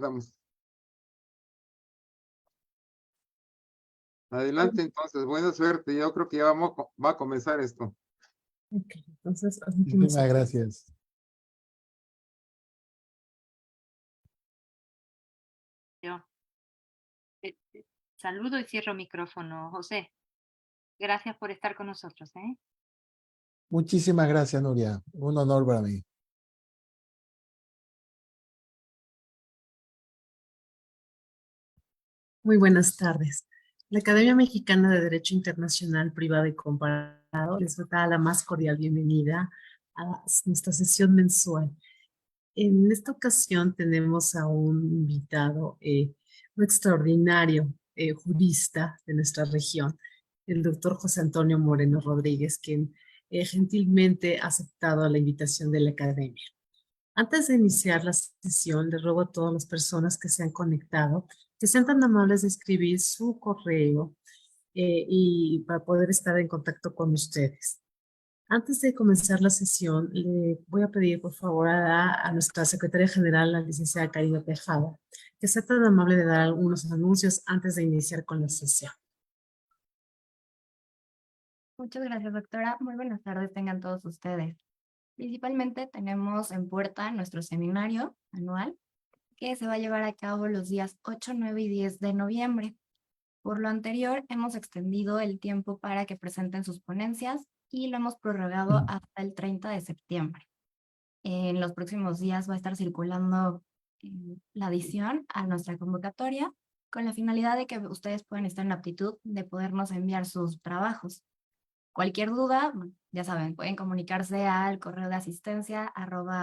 andamos. Adelante entonces, buena suerte. Yo creo que ya va a comenzar esto. Ok, entonces, Muchísimas gracias. Yo saludo y cierro micrófono. José, gracias por estar con nosotros, ¿eh? Muchísimas gracias, Nuria. Un honor para mí. Muy buenas tardes. La Academia Mexicana de Derecho Internacional Privado y Comparado les da la más cordial bienvenida a nuestra sesión mensual. En esta ocasión tenemos a un invitado, un extraordinario jurista de nuestra región, el doctor José Antonio Moreno Rodríguez, quien gentilmente ha aceptado la invitación de la Academia. Antes de iniciar la sesión, les ruego a todas las personas que se han conectado que sean tan amables de escribir su correo y para poder estar en contacto con ustedes. Antes de comenzar la sesión, le voy a pedir por favor a nuestra secretaria general, la licenciada Karina Tejada, que sea tan amable de dar algunos anuncios antes de iniciar con la sesión. Muchas gracias, doctora. Muy buenas tardes tengan todos ustedes. Principalmente tenemos en puerta nuestro seminario anual que se va a llevar a cabo los días 8, 9 y 10 de noviembre. Por lo anterior, hemos extendido el tiempo para que presenten sus ponencias y lo hemos prorrogado hasta el 30 de septiembre. En los próximos días va a estar circulando la adición a nuestra convocatoria con la finalidad de que ustedes puedan estar en aptitud de podernos enviar sus trabajos. Cualquier duda, ya saben, pueden comunicarse al correo de asistencia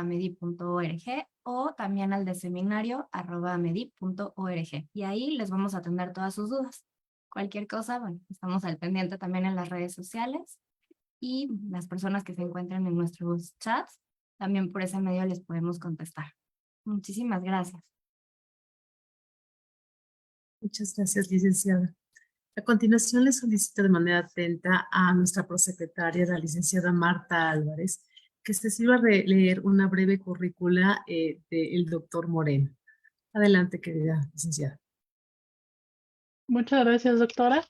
@medip.org o también al de seminario @medip.org y ahí les vamos a atender todas sus dudas. Cualquier cosa, bueno, estamos al pendiente también en las redes sociales y las personas que se encuentren en nuestros chats, también por ese medio les podemos contestar. Muchísimas gracias. Muchas gracias, licenciada. A continuación, le solicito de manera atenta a nuestra prosecretaria, la licenciada Marta Álvarez, que se sirva de leer una breve currícula del doctor Moreno. Adelante, querida licenciada. Muchas gracias, doctora.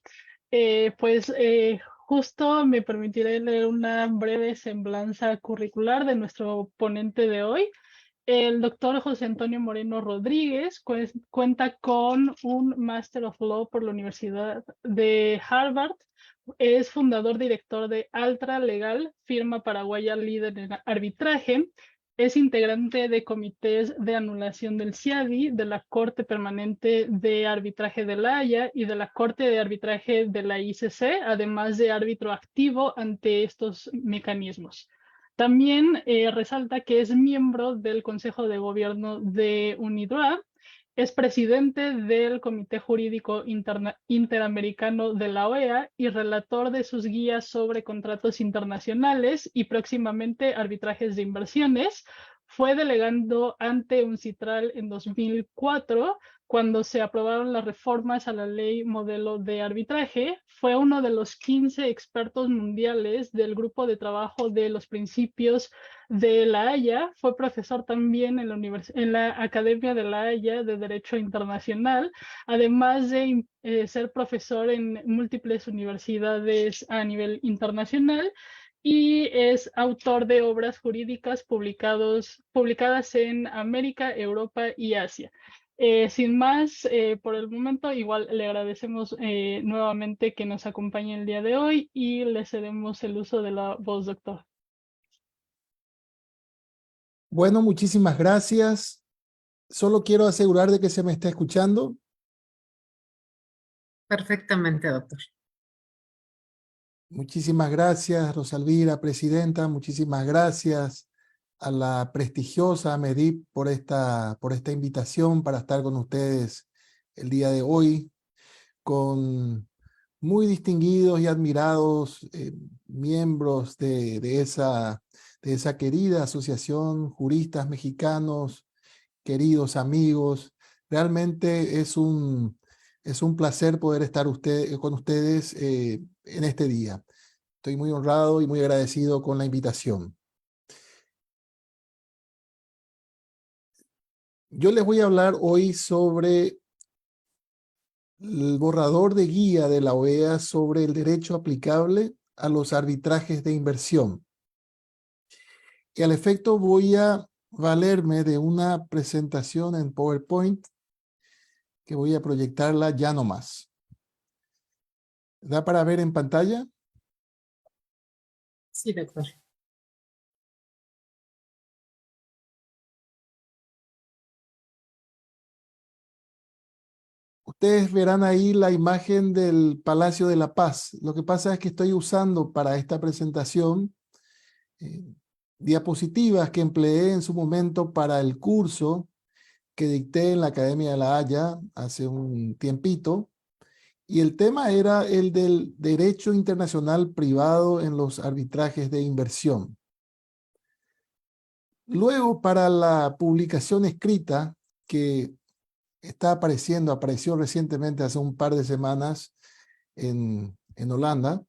Justo me permitiré leer una breve semblanza curricular de nuestro ponente de hoy. El doctor José Antonio Moreno Rodríguez cuenta con un Master of Law por la Universidad de Harvard. Es fundador director de Altra Legal, firma paraguaya líder en arbitraje. Es integrante de comités de anulación del CIADI, de la Corte Permanente de Arbitraje de La Haya y de la Corte de Arbitraje de la ICC, además de árbitro activo ante estos mecanismos. También resalta que es miembro del Consejo de Gobierno de UNIDROIT, es presidente del Comité Jurídico Interamericano de la OEA y relator de sus guías sobre contratos internacionales y próximamente arbitrajes de inversiones. Fue delegando ante UNCITRAL en 2004, cuando se aprobaron las reformas a la ley modelo de arbitraje. Fue uno de los 15 expertos mundiales del grupo de trabajo de los principios de La Haya. Fue profesor también en la Academia de La Haya de Derecho Internacional, además de ser profesor en múltiples universidades a nivel internacional, y es autor de obras jurídicas publicadas en América, Europa y Asia. Sin más, por el momento, igual le agradecemos nuevamente que nos acompañe el día de hoy y le cedemos el uso de la voz, doctor. Bueno, muchísimas gracias. Solo quiero asegurar de que se me está escuchando. Perfectamente, doctor. Muchísimas gracias, Rosalvira, presidenta. Muchísimas gracias a la prestigiosa MEDIP por esta invitación para estar con ustedes el día de hoy, con muy distinguidos y admirados miembros de esa querida asociación, juristas mexicanos, queridos amigos. Realmente es un placer poder estar con ustedes en este día. Estoy muy honrado y muy agradecido con la invitación. Yo les voy a hablar hoy sobre el borrador de guía de la OEA sobre el derecho aplicable a los arbitrajes de inversión. Y al efecto voy a valerme de una presentación en PowerPoint que voy a proyectarla ya nomás. ¿Da para ver en pantalla? Sí, doctor. Ustedes verán ahí la imagen del Palacio de la Paz. Lo que pasa es que estoy usando para esta presentación diapositivas que empleé en su momento para el curso que dicté en la Academia de La Haya hace un tiempito. Y el tema era el del derecho internacional privado en los arbitrajes de inversión. Luego, para la publicación escrita que apareció recientemente hace un par de semanas en Holanda,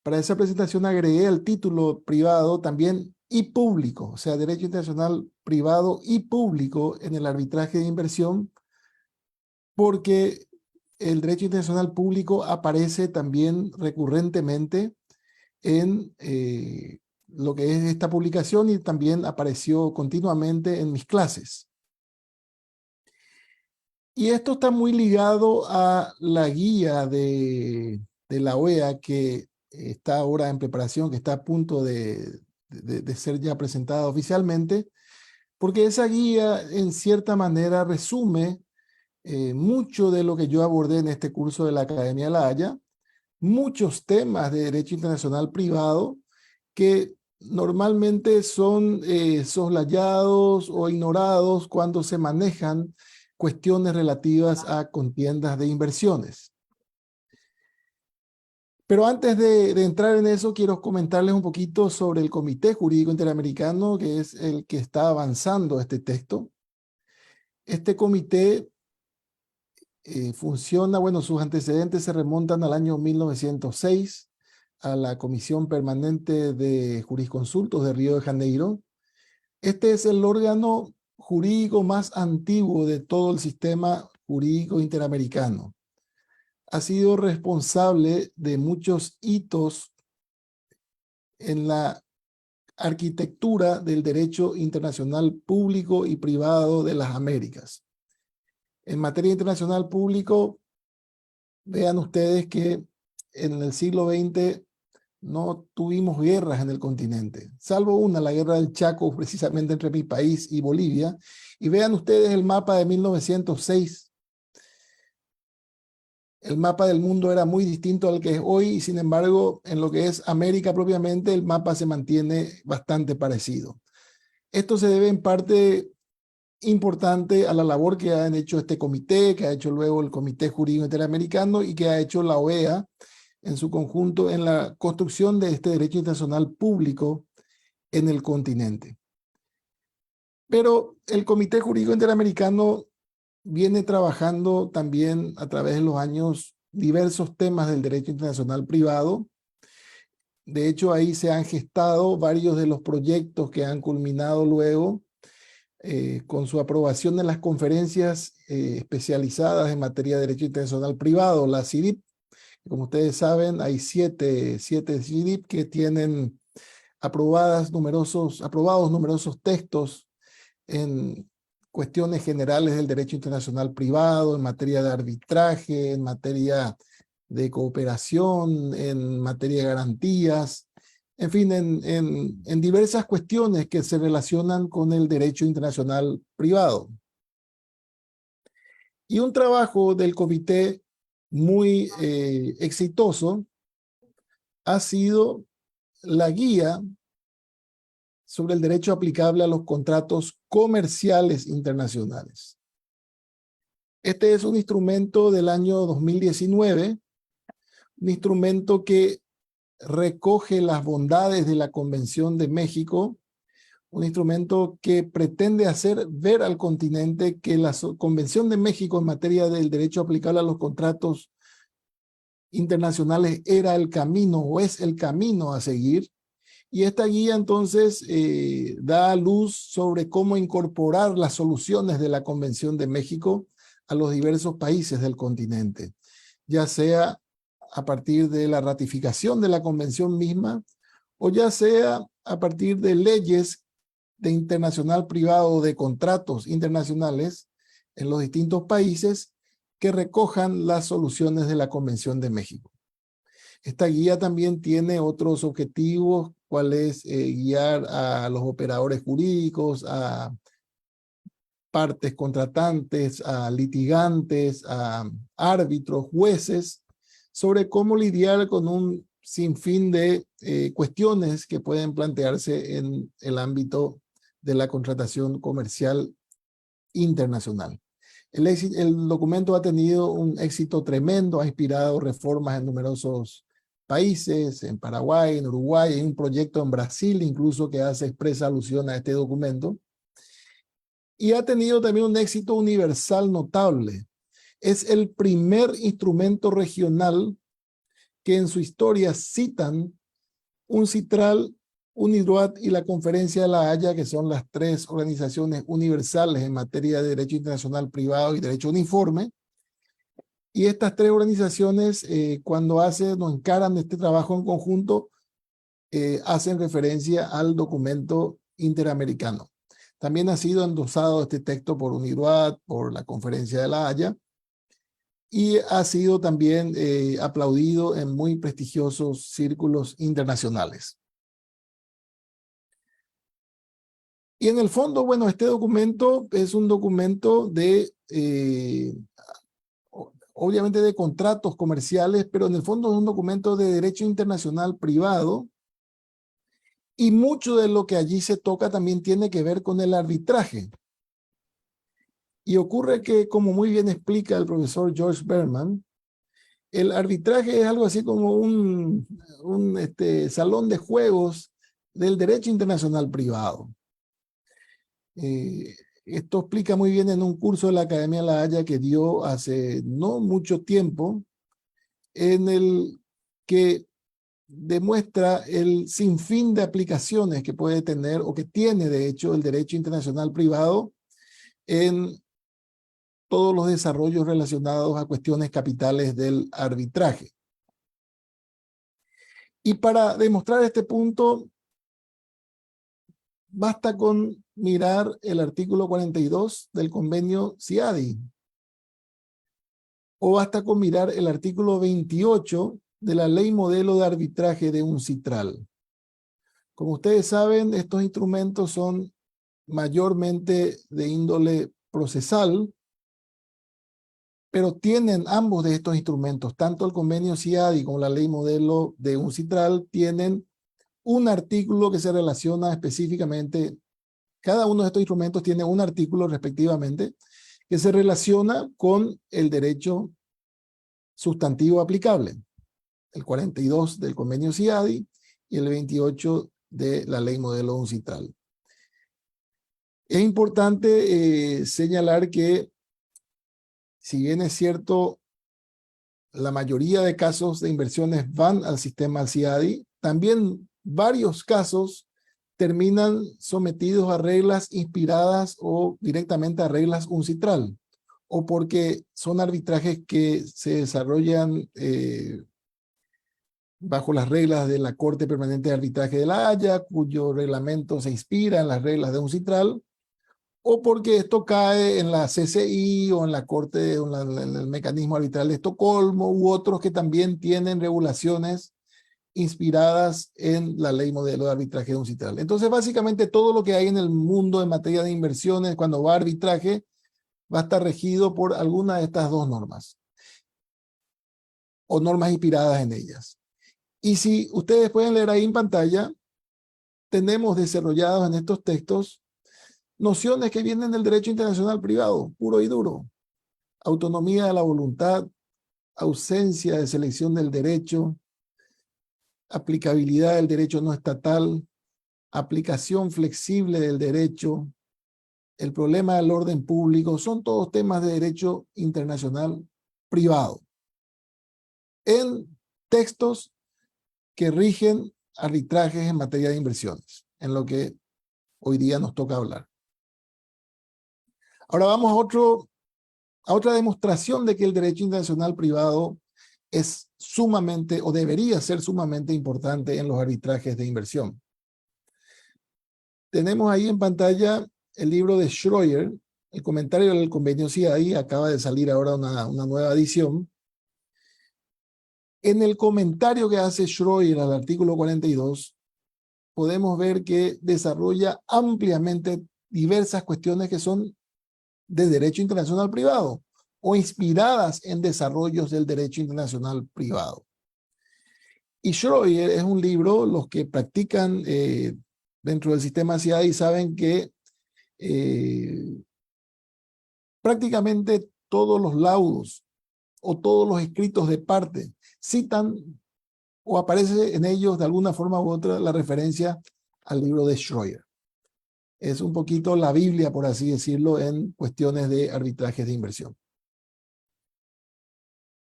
para esa presentación agregué el título privado también y público, o sea, derecho internacional privado y público en el arbitraje de inversión, porque el derecho internacional público aparece también recurrentemente en lo que es esta publicación y también apareció continuamente en mis clases. Y esto está muy ligado a la guía de la OEA que está ahora en preparación, que está a punto de ser ya presentada oficialmente, porque esa guía en cierta manera resume mucho de lo que yo abordé en este curso de la Academia de La Haya, muchos temas de derecho internacional privado que normalmente son soslayados o ignorados cuando se manejan cuestiones relativas a contiendas de inversiones. Pero antes de entrar en eso, quiero comentarles un poquito sobre el Comité Jurídico Interamericano, que es el que está avanzando este texto. Este comité funciona, bueno, sus antecedentes se remontan al año 1906, a la Comisión Permanente de Jurisconsultos de Río de Janeiro. Este es el órgano jurídico más antiguo de todo el sistema jurídico interamericano. Ha sido responsable de muchos hitos en la arquitectura del derecho internacional público y privado de las Américas. En materia internacional público, vean ustedes que en el siglo XX no tuvimos guerras en el continente, salvo una, la guerra del Chaco, precisamente entre mi país y Bolivia. Y vean ustedes el mapa de 1906. El mapa del mundo era muy distinto al que es hoy y sin embargo, en lo que es América propiamente, el mapa se mantiene bastante parecido. Esto se debe en parte importante a la labor que han hecho este comité, que ha hecho luego el Comité Jurídico Interamericano y que ha hecho la OEA en su conjunto en la construcción de este derecho internacional público en el continente. Pero el Comité Jurídico Interamericano viene trabajando también a través de los años diversos temas del derecho internacional privado. De hecho, ahí se han gestado varios de los proyectos que han culminado luego con su aprobación en las conferencias especializadas en materia de derecho internacional privado, la CIDIP. Como ustedes saben, hay siete CIDIP que tienen aprobados numerosos textos en cuestiones generales del derecho internacional privado, en materia de arbitraje, en materia de cooperación, en materia de garantías, en fin, en diversas cuestiones que se relacionan con el derecho internacional privado. Y un trabajo del comité muy exitoso ha sido la guía sobre el derecho aplicable a los contratos comerciales internacionales. Este es un instrumento del año 2019, un instrumento que recoge las bondades de la Convención de México, un instrumento que pretende hacer ver al continente que la Convención de México en materia del derecho aplicable a los contratos internacionales era el camino o es el camino a seguir, Y esta guía entonces da luz sobre cómo incorporar las soluciones de la Convención de México a los diversos países del continente, ya sea a partir de la ratificación de la Convención misma o ya sea a partir de leyes de internacional privado o de contratos internacionales en los distintos países que recojan las soluciones de la Convención de México. Esta guía también tiene otros objetivos, cuál es guiar a los operadores jurídicos, a partes contratantes, a litigantes, a árbitros, jueces, sobre cómo lidiar con un sinfín de cuestiones que pueden plantearse en el ámbito de la contratación comercial internacional. El documento ha tenido un éxito tremendo, ha inspirado reformas en numerosos países, en Paraguay, en Uruguay, hay un proyecto en Brasil incluso que hace expresa alusión a este documento, y ha tenido también un éxito universal notable. Es el primer instrumento regional que en su historia citan UNCITRAL, UNIDROIT y la Conferencia de la Haya, que son las tres organizaciones universales en materia de derecho internacional privado y derecho uniforme. Y estas tres organizaciones, cuando encaran este trabajo en conjunto, hacen referencia al documento interamericano. También ha sido endosado este texto por UNIDROIT, por la Conferencia de la Haya, y ha sido también aplaudido en muy prestigiosos círculos internacionales. Y en el fondo, bueno, este documento es un documento de, obviamente de contratos comerciales, pero en el fondo es un documento de derecho internacional privado, y mucho de lo que allí se toca también tiene que ver con el arbitraje. Y ocurre que, como muy bien explica el profesor George Berman, el arbitraje es algo así como un salón de juegos del derecho internacional privado. Esto explica muy bien en un curso de la Academia de la Haya que dio hace no mucho tiempo, en el que demuestra el sinfín de aplicaciones que puede tener o que tiene de hecho el derecho internacional privado en todos los desarrollos relacionados a cuestiones capitales del arbitraje. Y para demostrar este punto, basta con mirar el artículo 42 del convenio CIADI, o basta con mirar el artículo 28 de la ley modelo de arbitraje de UNCITRAL. Como ustedes saben, estos instrumentos son mayormente de índole procesal, pero tienen ambos de estos instrumentos, tanto el convenio CIADI como la ley modelo de UNCITRAL, tienen un artículo que se relaciona específicamente, cada uno de estos instrumentos tiene un artículo respectivamente, que se relaciona con el derecho sustantivo aplicable, el 42 del convenio CIADI y el 28 de la ley modelo UNCITRAL. Es importante señalar que, si bien es cierto, la mayoría de casos de inversiones van al sistema CIADI, también varios casos terminan sometidos a reglas inspiradas o directamente a reglas UNCITRAL, o porque son arbitrajes que se desarrollan bajo las reglas de la Corte Permanente de Arbitraje de la Haya, cuyo reglamento se inspira en las reglas de UNCITRAL, o porque esto cae en la CCI o en la Corte, o en el Mecanismo Arbitral de Estocolmo, u otros que también tienen regulaciones inspiradas en la ley modelo de arbitraje de UNCITRAL. Entonces, básicamente, todo lo que hay en el mundo en materia de inversiones, cuando va a arbitraje, va a estar regido por alguna de estas dos normas, o normas inspiradas en ellas. Y si ustedes pueden leer ahí en pantalla, tenemos desarrollados en estos textos nociones que vienen del derecho internacional privado, puro y duro. Autonomía de la voluntad, ausencia de selección del derecho, aplicabilidad del derecho no estatal, aplicación flexible del derecho, el problema del orden público, son todos temas de derecho internacional privado, en textos que rigen arbitrajes en materia de inversiones, en lo que hoy día nos toca hablar. Ahora vamos a otra demostración de que el derecho internacional privado es sumamente o debería ser sumamente importante en los arbitrajes de inversión. Tenemos ahí en pantalla el libro de Schroyer, el comentario del convenio CIADI, acaba de salir ahora una nueva edición. En el comentario que hace Schroyer al artículo 42, podemos ver que desarrolla ampliamente diversas cuestiones que son de derecho internacional privado o inspiradas en desarrollos del derecho internacional privado. Y Schroyer es un libro, los que practican dentro del sistema CIADI saben que prácticamente todos los laudos o todos los escritos de parte citan o aparece en ellos de alguna forma u otra la referencia al libro de Schroyer. Es un poquito la Biblia, por así decirlo, en cuestiones de arbitrajes de inversión.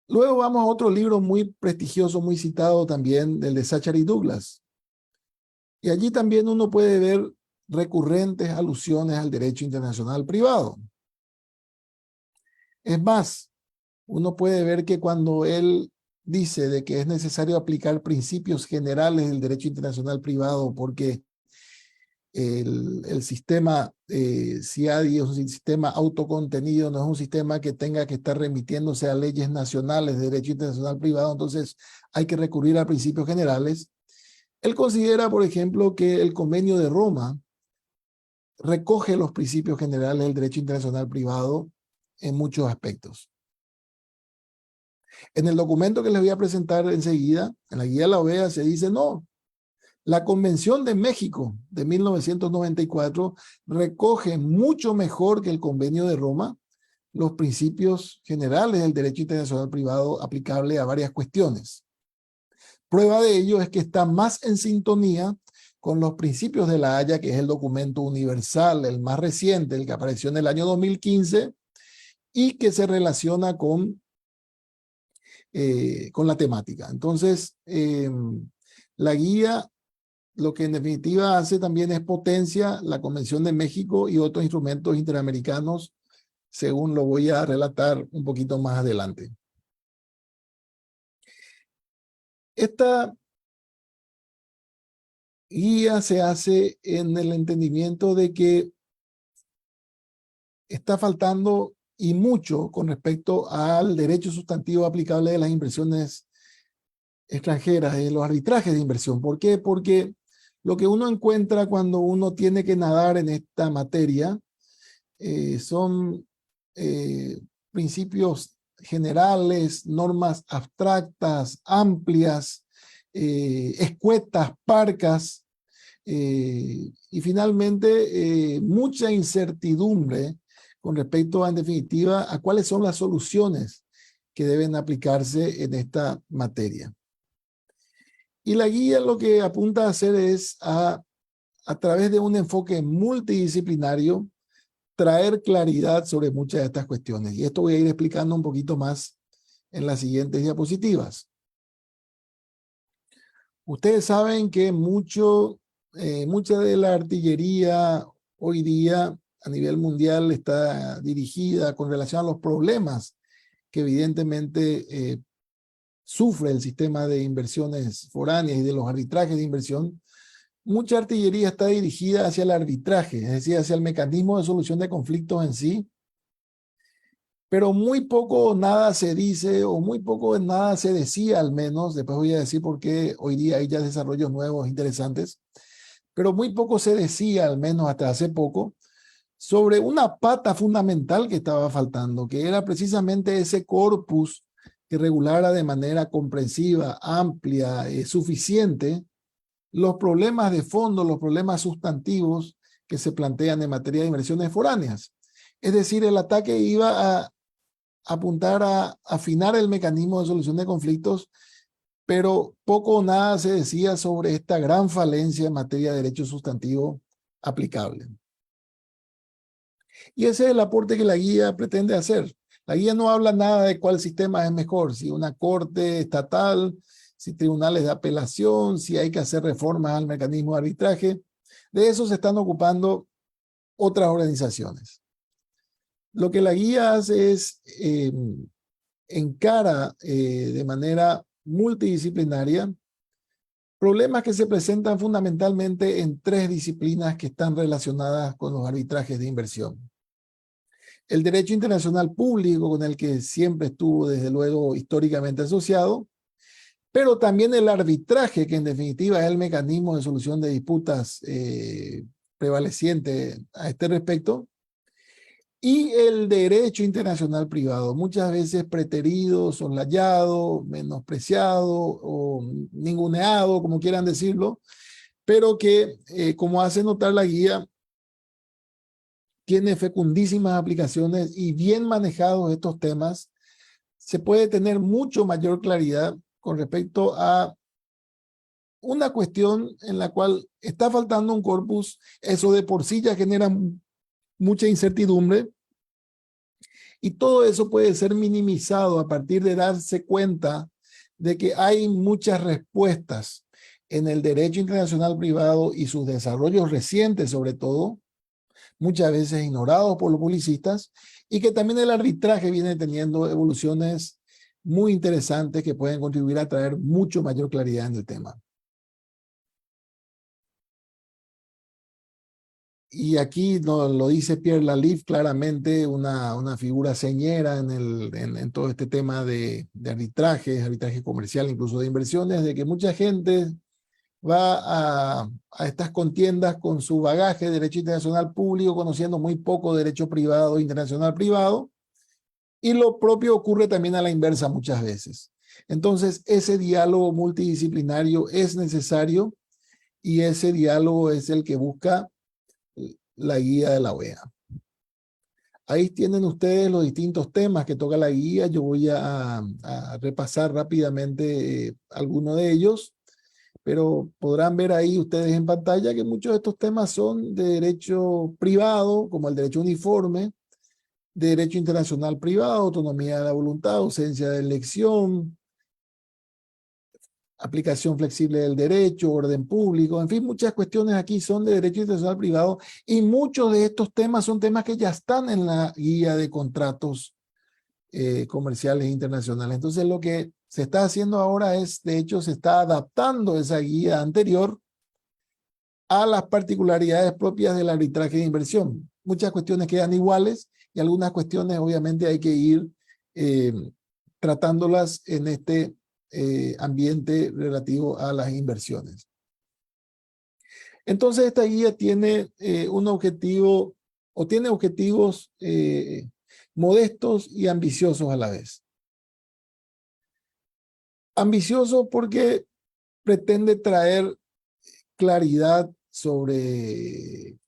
Luego vamos a otro libro muy prestigioso, muy citado también, del de Zachary Douglas. Y allí también uno puede ver recurrentes alusiones al derecho internacional privado. Es más, uno puede ver que cuando él dice de que es necesario aplicar principios generales del derecho internacional privado porque el sistema CIADI es un sistema autocontenido, no es un sistema que tenga que estar remitiéndose a leyes nacionales de derecho internacional privado, entonces hay que recurrir a principios generales. Él considera, por ejemplo, que el Convenio de Roma recoge los principios generales del derecho internacional privado en muchos aspectos. En el documento que les voy a presentar enseguida, en la guía de la OEA, se dice no. La Convención de México de 1994 recoge mucho mejor que el Convenio de Roma los principios generales del derecho internacional privado aplicable a varias cuestiones. Prueba de ello es que está más en sintonía con los principios de la Haya, que es el documento universal, el más reciente, el que apareció en el año 2015 y que se relaciona con la temática. Entonces, la guía lo que en definitiva hace también es potencia la Convención de México y otros instrumentos interamericanos, según lo voy a relatar un poquito más adelante. Esta guía se hace en el entendimiento de que está faltando y mucho con respecto al derecho sustantivo aplicable de las inversiones extranjeras, en los arbitrajes de inversión. ¿Por qué? Porque lo que uno encuentra cuando uno tiene que nadar en esta materia son principios generales, normas abstractas, amplias, escuetas, parcas, y finalmente mucha incertidumbre con respecto, en definitiva, a cuáles son las soluciones que deben aplicarse en esta materia. Y la guía lo que apunta a hacer es a través de un enfoque multidisciplinario, traer claridad sobre muchas de estas cuestiones. Y esto voy a ir explicando un poquito más en las siguientes diapositivas. Ustedes saben que mucha de la artillería hoy día a nivel mundial está dirigida con relación a los problemas que evidentemente sufre el sistema de inversiones foráneas y de los arbitrajes de inversión. Mucha artillería está dirigida hacia el arbitraje, es decir, hacia el mecanismo de solución de conflictos en sí, pero muy poco o nada se dice, o muy poco o nada se decía al menos, después voy a decir por qué hoy día hay ya desarrollos nuevos interesantes, pero muy poco se decía, al menos hasta hace poco, sobre una pata fundamental que estaba faltando, que era precisamente ese corpus que regulara de manera comprensiva, amplia, suficiente, los problemas de fondo, los problemas sustantivos que se plantean en materia de inversiones foráneas. Es decir, el ataque iba a apuntar a afinar el mecanismo de solución de conflictos, pero poco o nada se decía sobre esta gran falencia en materia de derecho sustantivo aplicable. Y ese es el aporte que la guía pretende hacer. La guía no habla nada de cuál sistema es mejor, si una corte estatal, si tribunales de apelación, si hay que hacer reformas al mecanismo de arbitraje. De eso se están ocupando otras organizaciones. Lo que la guía hace es encara de manera multidisciplinaria problemas que se presentan fundamentalmente en 3 disciplinas que están relacionadas con los arbitrajes de inversión. El derecho internacional público, con el que siempre estuvo desde luego históricamente asociado, pero también el arbitraje, que en definitiva es el mecanismo de solución de disputas prevaleciente a este respecto, y el derecho internacional privado, muchas veces preterido, soslayado, menospreciado o ninguneado, como quieran decirlo, pero que, como hace notar la guía, tiene fecundísimas aplicaciones y bien manejados estos temas, se puede tener mucho mayor claridad con respecto a una cuestión en la cual está faltando un corpus. Eso de por sí ya genera mucha incertidumbre, y todo eso puede ser minimizado a partir de darse cuenta de que hay muchas respuestas en el derecho internacional privado y sus desarrollos recientes, sobre todo, muchas veces ignorados por los publicistas, y que también el arbitraje viene teniendo evoluciones muy interesantes que pueden contribuir a traer mucho mayor claridad en el tema. Y aquí lo dice Pierre Lalif claramente, una figura señera en todo este tema de arbitraje comercial, incluso de inversiones, de que mucha gente va a estas contiendas con su bagaje de derecho internacional público, conociendo muy poco derecho privado, internacional privado, y lo propio ocurre también a la inversa muchas veces. Entonces, ese diálogo multidisciplinario es necesario, y ese diálogo es el que busca la guía de la OEA. Ahí tienen ustedes los distintos temas que toca la guía. Yo voy a repasar rápidamente algunos de ellos, pero podrán ver ahí ustedes en pantalla que muchos de estos temas son de derecho privado, como el derecho uniforme, de derecho internacional privado, autonomía de la voluntad, ausencia de elección, aplicación flexible del derecho, orden público, en fin, muchas cuestiones aquí son de derecho internacional privado, y muchos de estos temas son temas que ya están en la guía de contratos comerciales internacionales. Entonces, lo que se está haciendo ahora es, de hecho, se está adaptando esa guía anterior a las particularidades propias del arbitraje de inversión. Muchas cuestiones quedan iguales y algunas cuestiones obviamente hay que ir tratándolas en este ambiente relativo a las inversiones. Entonces, esta guía tiene un objetivo, o tiene objetivos modestos y ambiciosos a la vez. Ambicioso porque pretende traer claridad sobre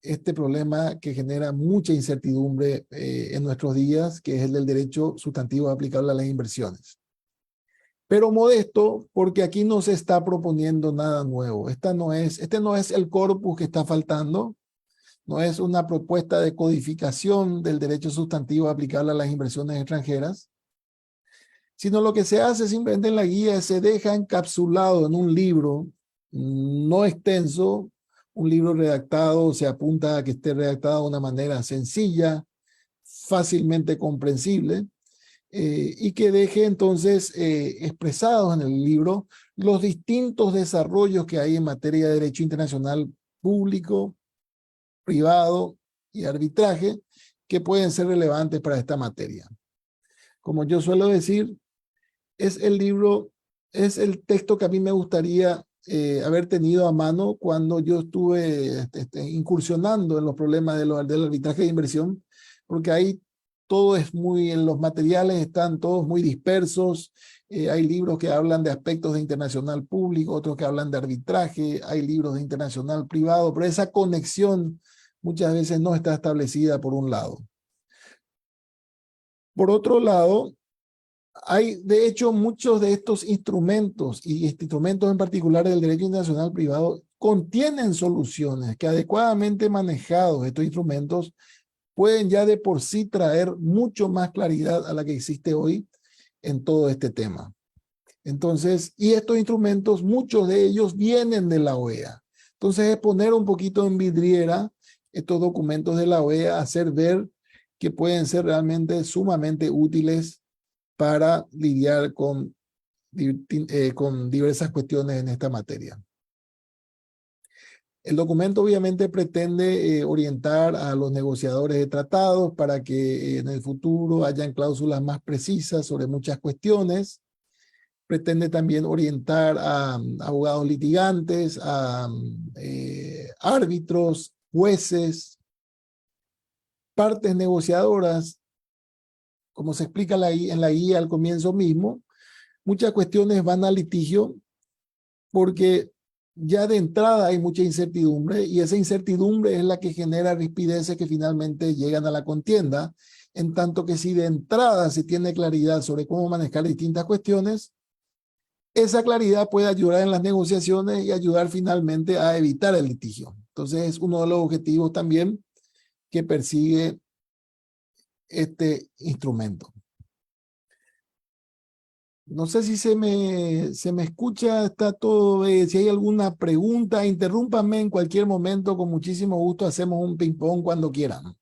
este problema que genera mucha incertidumbre en nuestros días, que es el del derecho sustantivo aplicable a las inversiones. Pero modesto porque aquí no se está proponiendo nada nuevo. Este no es el corpus que está faltando, no es una propuesta de codificación del derecho sustantivo aplicable a las inversiones extranjeras, sino lo que se hace simplemente en la guía es se deja encapsulado en un libro no extenso, un libro redactado, se apunta a que esté redactado de una manera sencilla, fácilmente comprensible, y que deje entonces expresados en el libro los distintos desarrollos que hay en materia de derecho internacional público, privado y arbitraje que pueden ser relevantes para esta materia. Como yo suelo decir, es el texto que a mí me gustaría haber tenido a mano cuando yo estuve incursionando en los problemas del arbitraje de inversión, porque ahí todo es los materiales están todos muy dispersos. Hay libros que hablan de aspectos de internacional público, otros que hablan de arbitraje, hay libros de internacional privado, pero esa conexión muchas veces no está establecida por un lado. Por otro lado, hay de hecho muchos de estos instrumentos, y instrumentos en particular del derecho internacional privado, contienen soluciones que adecuadamente manejados estos instrumentos pueden ya de por sí traer mucho más claridad a la que existe hoy en todo este tema. Entonces, y estos instrumentos, muchos de ellos vienen de la OEA. Entonces, es poner un poquito en vidriera estos documentos de la OEA, hacer ver que pueden ser realmente sumamente útiles para lidiar con diversas cuestiones en esta materia. El documento obviamente pretende orientar a los negociadores de tratados para que en el futuro hayan cláusulas más precisas sobre muchas cuestiones. Pretende también orientar a abogados litigantes, a árbitros, jueces, partes negociadoras, como se explica en la guía al comienzo mismo. Muchas cuestiones van a litigio porque ya de entrada hay mucha incertidumbre y esa incertidumbre es la que genera rispideces que finalmente llegan a la contienda, en tanto que si de entrada se tiene claridad sobre cómo manejar distintas cuestiones, esa claridad puede ayudar en las negociaciones y ayudar finalmente a evitar el litigio. Entonces es uno de los objetivos también que persigue este instrumento. No sé si se me escucha, está todo. Si hay alguna pregunta, interrúmpanme en cualquier momento, con muchísimo gusto hacemos un ping-pong cuando quieran.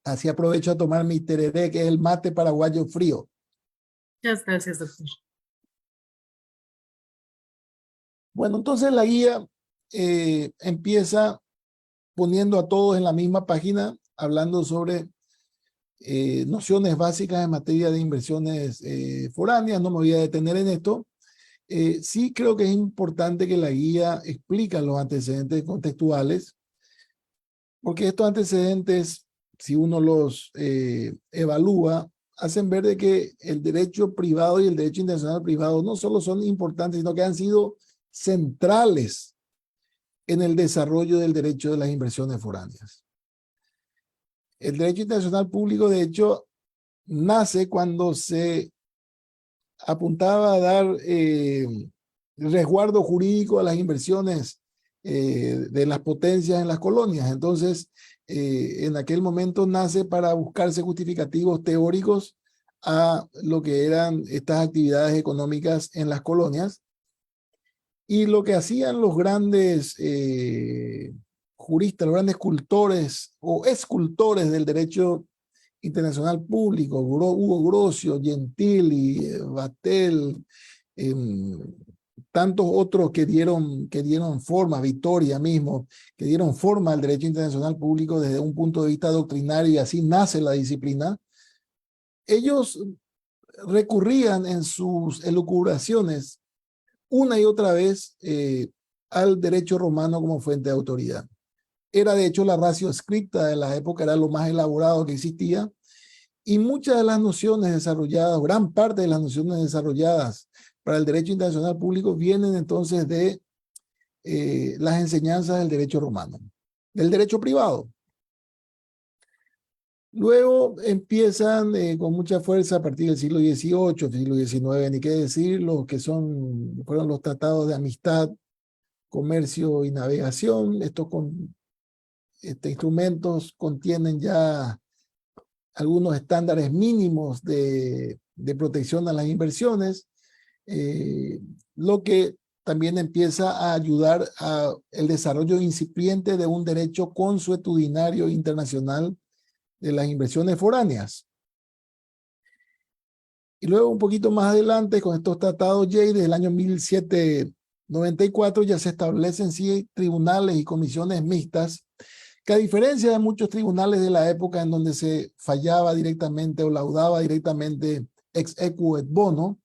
Así aprovecho a tomar mi tereré, que es el mate paraguayo frío. Muchas gracias, doctor. Bueno, entonces la guía empieza poniendo a todos en la misma página, hablando sobre nociones básicas en materia de inversiones foráneas. No me voy a detener en esto. Sí creo que es importante que la guía explique los antecedentes contextuales, porque estos antecedentes, si uno los evalúa, hacen ver de que el derecho privado y el derecho internacional privado no solo son importantes, sino que han sido centrales en el desarrollo del derecho de las inversiones foráneas. El derecho internacional público, de hecho, nace cuando se apuntaba a dar resguardo jurídico a las inversiones de las potencias en las colonias. Entonces, en aquel momento nace para buscarse justificativos teóricos a lo que eran estas actividades económicas en las colonias. Y lo que hacían los grandes juristas, los grandes cultores o escultores del derecho internacional público, Hugo Grocio, Gentili, Vatel, tantos otros que dieron forma, Vittoria mismo, que dieron forma al derecho internacional público desde un punto de vista doctrinario, y así nace la disciplina. Ellos recurrían en sus elucubraciones una y otra vez al derecho romano como fuente de autoridad. Era de hecho la ratio scripta de la época, era lo más elaborado que existía, y muchas de las nociones desarrolladas, gran parte de las nociones desarrolladas para el derecho internacional público vienen entonces de las enseñanzas del derecho romano, del derecho privado. Luego empiezan con mucha fuerza a partir del siglo XVIII, siglo XIX, ni qué decir, lo que fueron los tratados de amistad, comercio y navegación. Estos instrumentos contienen ya algunos estándares mínimos de protección a las inversiones, lo que también empieza a ayudar al desarrollo incipiente de un derecho consuetudinario internacional de las inversiones foráneas. Y luego un poquito más adelante, con estos tratados Jay, desde el año 1794 ya se establecen sí tribunales y comisiones mixtas, que a diferencia de muchos tribunales de la época en donde se fallaba directamente o laudaba directamente ex equo et bono,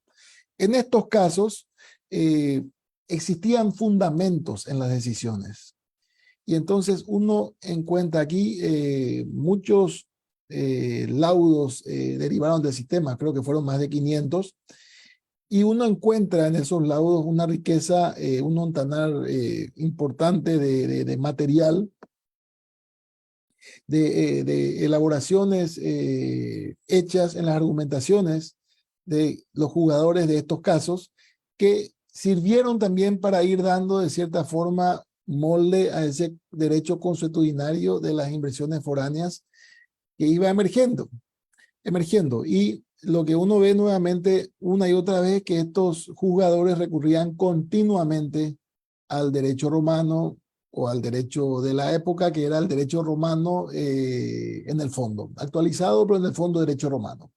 en estos casos existían fundamentos en las decisiones. Y entonces uno encuentra aquí muchos laudos derivaron del sistema, creo que fueron más de 500, y uno encuentra en esos laudos una riqueza, un montanar importante de material, de elaboraciones hechas en las argumentaciones de los jugadores de estos casos, que sirvieron también para ir dando de cierta forma molde a ese derecho consuetudinario de las inversiones foráneas que iba emergiendo. Y lo que uno ve nuevamente una y otra vez es que estos juzgadores recurrían continuamente al derecho romano o al derecho de la época, que era el derecho romano en el fondo, actualizado, pero en el fondo derecho romano.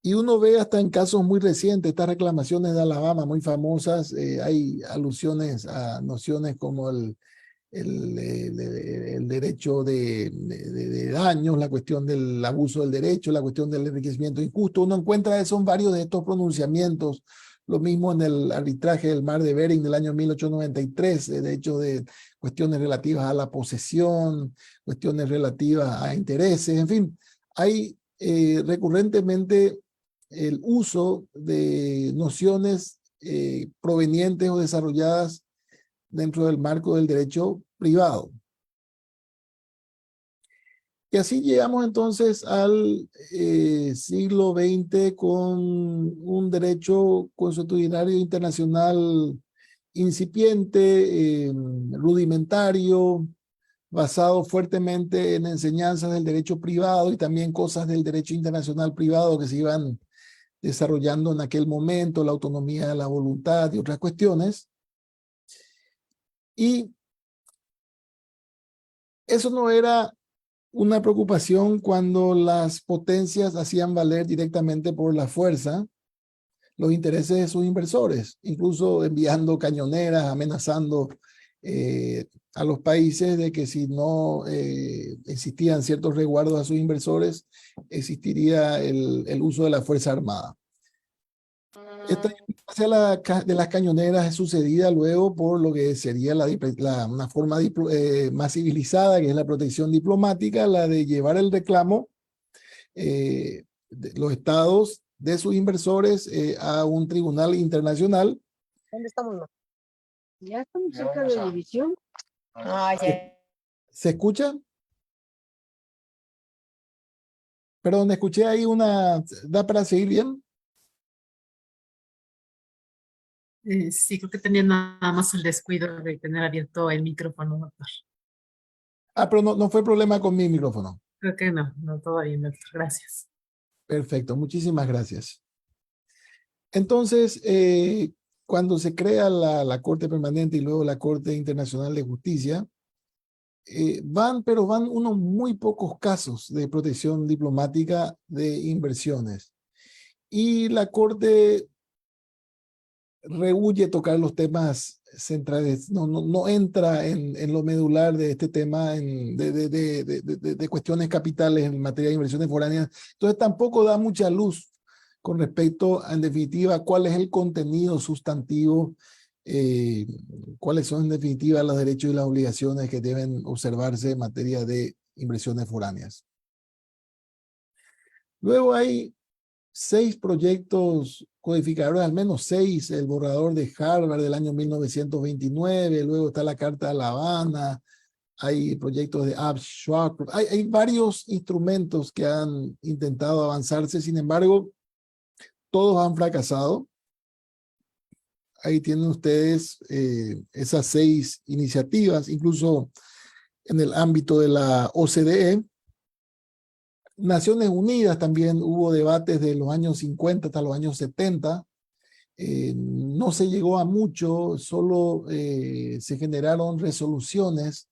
Y uno ve hasta en casos muy recientes, estas reclamaciones de Alabama muy famosas, hay alusiones a nociones como el derecho de daños, la cuestión del abuso del derecho, la cuestión del enriquecimiento injusto. Uno encuentra eso en varios de estos pronunciamientos. Lo mismo en el arbitraje del Mar de Bering del año 1893, de hecho de cuestiones relativas a la posesión, cuestiones relativas a intereses, en fin, hay recurrentemente el uso de nociones provenientes o desarrolladas dentro del marco del derecho privado. Y así llegamos entonces al siglo XX con un derecho consuetudinario internacional incipiente, rudimentario, basado fuertemente en enseñanzas del derecho privado y también cosas del derecho internacional privado que se iban desarrollando en aquel momento, la autonomía de la voluntad y otras cuestiones. Y eso no era una preocupación cuando las potencias hacían valer directamente por la fuerza los intereses de sus inversores, incluso enviando cañoneras, amenazando a los países de que si no existían ciertos resguardos a sus inversores, existiría el uso de la Fuerza Armada. Esta importancia de las cañoneras es sucedida luego por lo que sería una forma más civilizada, que es la protección diplomática, la de llevar el reclamo de los estados de sus inversores a un tribunal internacional. ¿Dónde estamos? Ya estamos cerca de la división. Ah, ya. ¿Se escucha? Perdón, escuché ahí una... ¿Da para seguir bien? Sí, creo que tenía nada más el descuido de tener abierto el micrófono, doctor. Ah, pero no fue problema con mi micrófono. Creo que no, todo bien, doctor. Gracias. Perfecto, muchísimas gracias. Entonces, cuando se crea la Corte Permanente y luego la Corte Internacional de Justicia, van unos muy pocos casos de protección diplomática de inversiones. Y la Corte rehuye tocar los temas centrales, no entra en lo medular de este tema de cuestiones capitales en materia de inversiones foráneas. Entonces tampoco da mucha luz con respecto, en definitiva, cuál es el contenido sustantivo, cuáles son en definitiva los derechos y las obligaciones que deben observarse en materia de inversiones foráneas. Luego hay 6 proyectos codificadores, al menos 6, el borrador de Harvard del año 1929, luego está la Carta de La Habana, hay proyectos de Schwab, hay varios instrumentos que han intentado avanzarse, sin embargo, todos han fracasado. Ahí tienen ustedes esas 6 iniciativas, incluso en el ámbito de la OCDE. Naciones Unidas también hubo debates de los años 50 hasta los años 70. No se llegó a mucho, solo se generaron resoluciones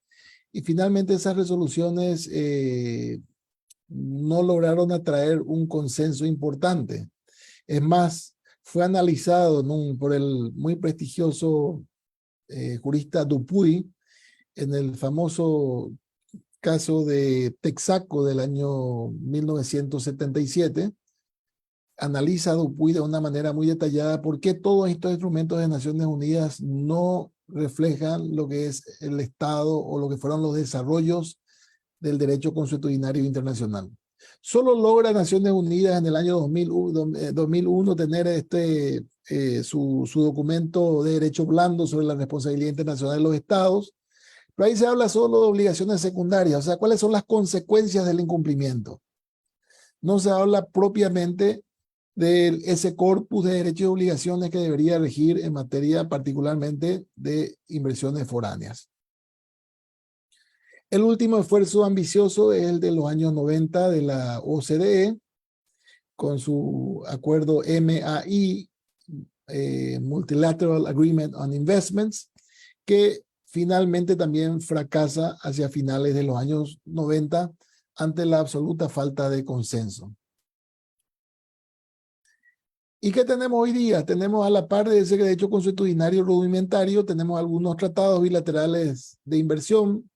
y finalmente esas resoluciones no lograron atraer un consenso importante. Es más, fue analizado por el muy prestigioso jurista Dupuy en el famoso caso de Texaco del año 1977, analiza Dupuy de una manera muy detallada por qué todos estos instrumentos de Naciones Unidas no reflejan lo que es el Estado o lo que fueron los desarrollos del derecho consuetudinario internacional. Solo logra Naciones Unidas en el año 2001 tener su documento de derecho blando sobre la responsabilidad internacional de los Estados. Pero ahí se habla solo de obligaciones secundarias, o sea, cuáles son las consecuencias del incumplimiento. No se habla propiamente de ese corpus de derechos y obligaciones que debería regir en materia particularmente de inversiones foráneas. El último esfuerzo ambicioso es el de los años 90 de la OCDE, con su acuerdo MAI, Multilateral Agreement on Investments, que finalmente también fracasa hacia finales de los años 90 ante la absoluta falta de consenso. ¿Y qué tenemos hoy día? Tenemos, a la par de ese derecho consuetudinario rudimentario, tenemos algunos tratados bilaterales de inversión,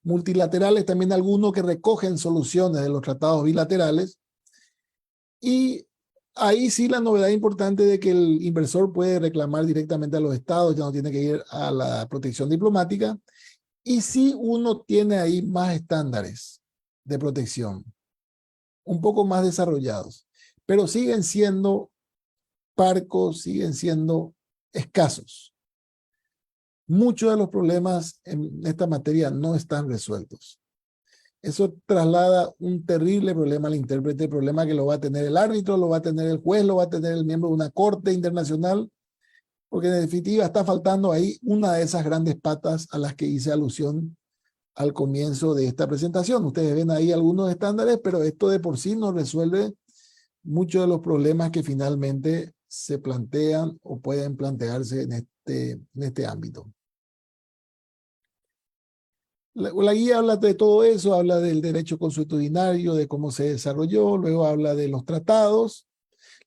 multilaterales, también algunos que recogen soluciones de los tratados bilaterales. Y ahí sí la novedad importante de que el inversor puede reclamar directamente a los estados, ya no tiene que ir a la protección diplomática. Y sí uno tiene ahí más estándares de protección, un poco más desarrollados, pero siguen siendo parcos, siguen siendo escasos. Muchos de los problemas en esta materia no están resueltos. Eso traslada un terrible problema al intérprete, el problema que lo va a tener el árbitro, lo va a tener el juez, lo va a tener el miembro de una corte internacional, porque en definitiva está faltando ahí una de esas grandes patas a las que hice alusión al comienzo de esta presentación. Ustedes ven ahí algunos estándares, pero esto de por sí no resuelve muchos de los problemas que finalmente se plantean o pueden plantearse en este ámbito. La guía habla de todo eso, habla del derecho consuetudinario, de cómo se desarrolló, luego habla de los tratados,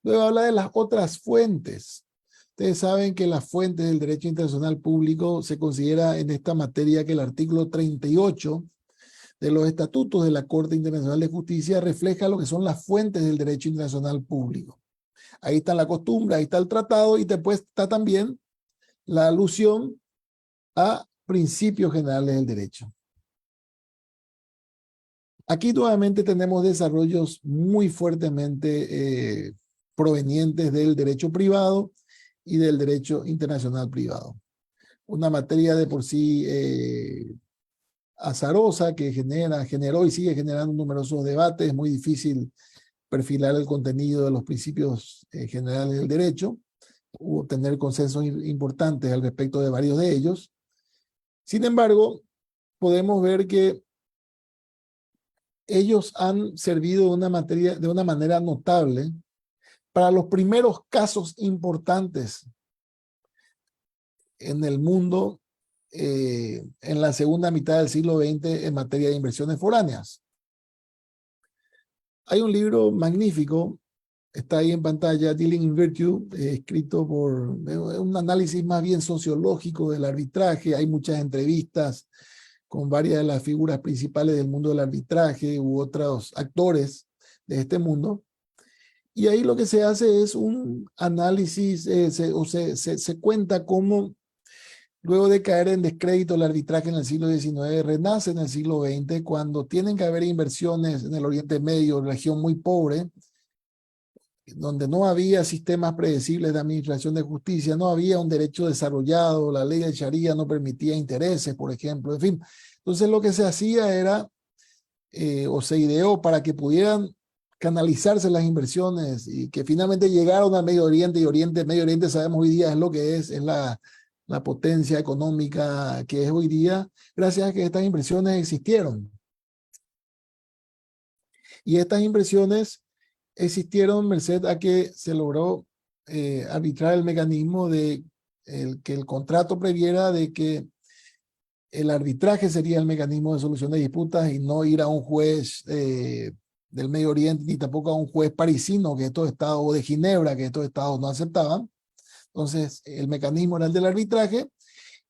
luego habla de las otras fuentes. Ustedes saben que las fuentes del derecho internacional público se considera en esta materia que el artículo 38 de los estatutos de la Corte Internacional de Justicia refleja lo que son las fuentes del derecho internacional público. Ahí está la costumbre, ahí está el tratado y después está también la alusión a principios generales del derecho. Aquí nuevamente tenemos desarrollos muy fuertemente provenientes del derecho privado y del derecho internacional privado. Una materia de por sí azarosa que generó y sigue generando numerosos debates. Es muy difícil perfilar el contenido de los principios generales del derecho, o tener consensos importantes al respecto de varios de ellos. Sin embargo, podemos ver que ellos han servido de una manera notable para los primeros casos importantes en el mundo en la segunda mitad del siglo XX en materia de inversiones foráneas. Hay un libro magnífico, está ahí en pantalla, Dealing in Virtue, escrito por un análisis más bien sociológico del arbitraje. Hay muchas entrevistas con varias de las figuras principales del mundo del arbitraje u otros actores de este mundo. Y ahí lo que se hace es un análisis, se cuenta cómo luego de caer en descrédito el arbitraje en el siglo XIX, renace en el siglo XX, cuando tienen que haber inversiones en el Oriente Medio, región muy pobre, donde no había sistemas predecibles de administración de justicia, no había un derecho desarrollado, la ley del Sharia no permitía intereses, por ejemplo, en fin. Entonces lo que se hacía era, o se ideó para que pudieran canalizarse las inversiones y que finalmente llegaron al Medio Oriente, y Medio Oriente sabemos hoy día es lo que es la potencia económica que es hoy día, gracias a que estas inversiones existieron. Y estas inversiones existieron merced a que se logró arbitrar el mecanismo de que el contrato previera de que el arbitraje sería el mecanismo de solución de disputas y no ir a un juez del Medio Oriente ni tampoco a un juez parisino que estos estados, o de Ginebra que estos estados no aceptaban. Entonces el mecanismo era el del arbitraje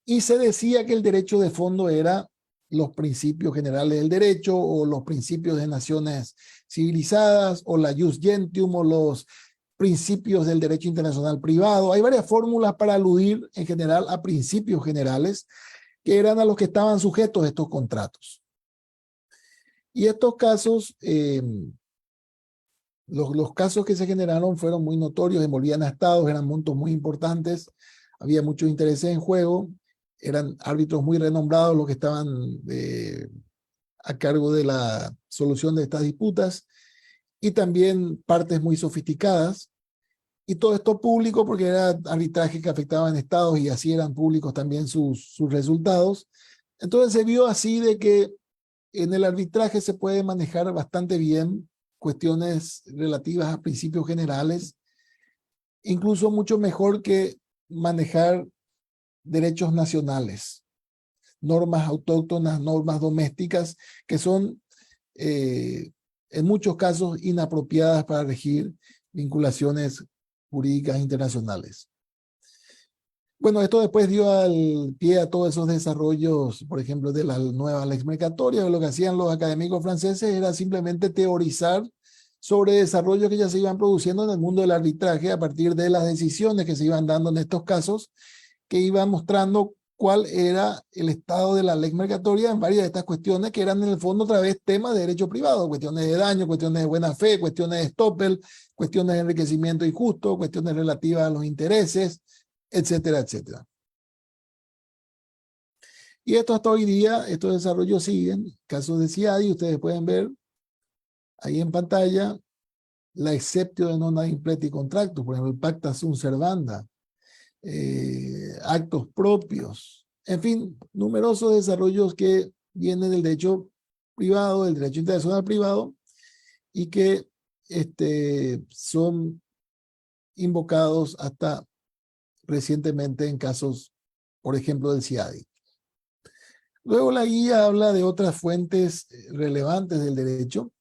y se decía que el derecho de fondo era los principios generales del derecho o los principios de naciones civilizadas o la jus gentium o los principios del derecho internacional privado. Hay varias fórmulas para aludir en general a principios generales que eran a los que estaban sujetos estos contratos. Y estos casos, los casos que se generaron fueron muy notorios, envolvían a estados, eran montos muy importantes, había muchos intereses en juego, eran árbitros muy renombrados los que estaban a cargo de la solución de estas disputas, y también partes muy sofisticadas, y todo esto público porque era arbitraje que afectaban estados y así eran públicos también sus resultados. Entonces se vio así de que en el arbitraje se puede manejar bastante bien cuestiones relativas a principios generales, incluso mucho mejor que manejar derechos nacionales, normas autóctonas, normas domésticas, que son en muchos casos inapropiadas para regir vinculaciones jurídicas internacionales. Bueno, esto después dio al pie a todos esos desarrollos, por ejemplo, de la nueva lex mercatoria. Lo que hacían los académicos franceses era simplemente teorizar sobre desarrollos que ya se iban produciendo en el mundo del arbitraje a partir de las decisiones que se iban dando en estos casos, que iban mostrando cuál era el estado de la lex mercatoria en varias de estas cuestiones que eran en el fondo otra vez temas de derecho privado, cuestiones de daño, cuestiones de buena fe, cuestiones de estoppel, cuestiones de enriquecimiento injusto, cuestiones relativas a los intereses, etcétera, etcétera. Y esto hasta hoy día, estos desarrollos siguen. Casos de CIADI, ustedes pueden ver ahí en pantalla la exceptio de non impleti contractus, por ejemplo, el pacta sunt servanda, actos propios, en fin, numerosos desarrollos que vienen del derecho privado, del derecho internacional privado, y que son invocados hasta recientemente en casos, por ejemplo, del CIADI. Luego la guía habla de otras fuentes relevantes del derecho.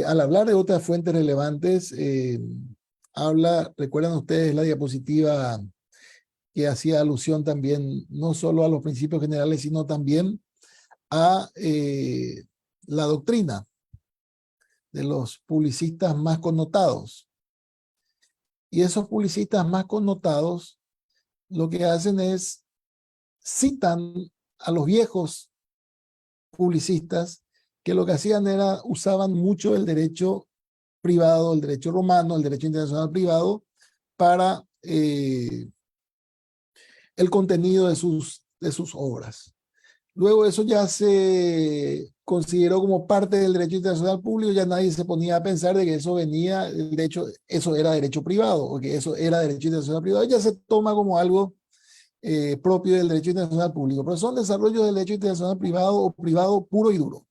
Al hablar de otras fuentes relevantes, recuerdan ustedes la diapositiva que hacía alusión también no solo a los principios generales, sino también a la doctrina de los publicistas más connotados. Y esos publicistas más connotados lo que hacen es citan a los viejos publicistas que lo que hacían era usaban mucho el derecho privado, el derecho romano, el derecho internacional privado para el contenido de sus obras. Luego eso ya se consideró como parte del derecho internacional público, ya nadie se ponía a pensar de que eso venía, eso era derecho privado, o que eso era derecho internacional privado, ya se toma como algo propio del derecho internacional público, pero son desarrollos del derecho internacional privado o privado puro y duro.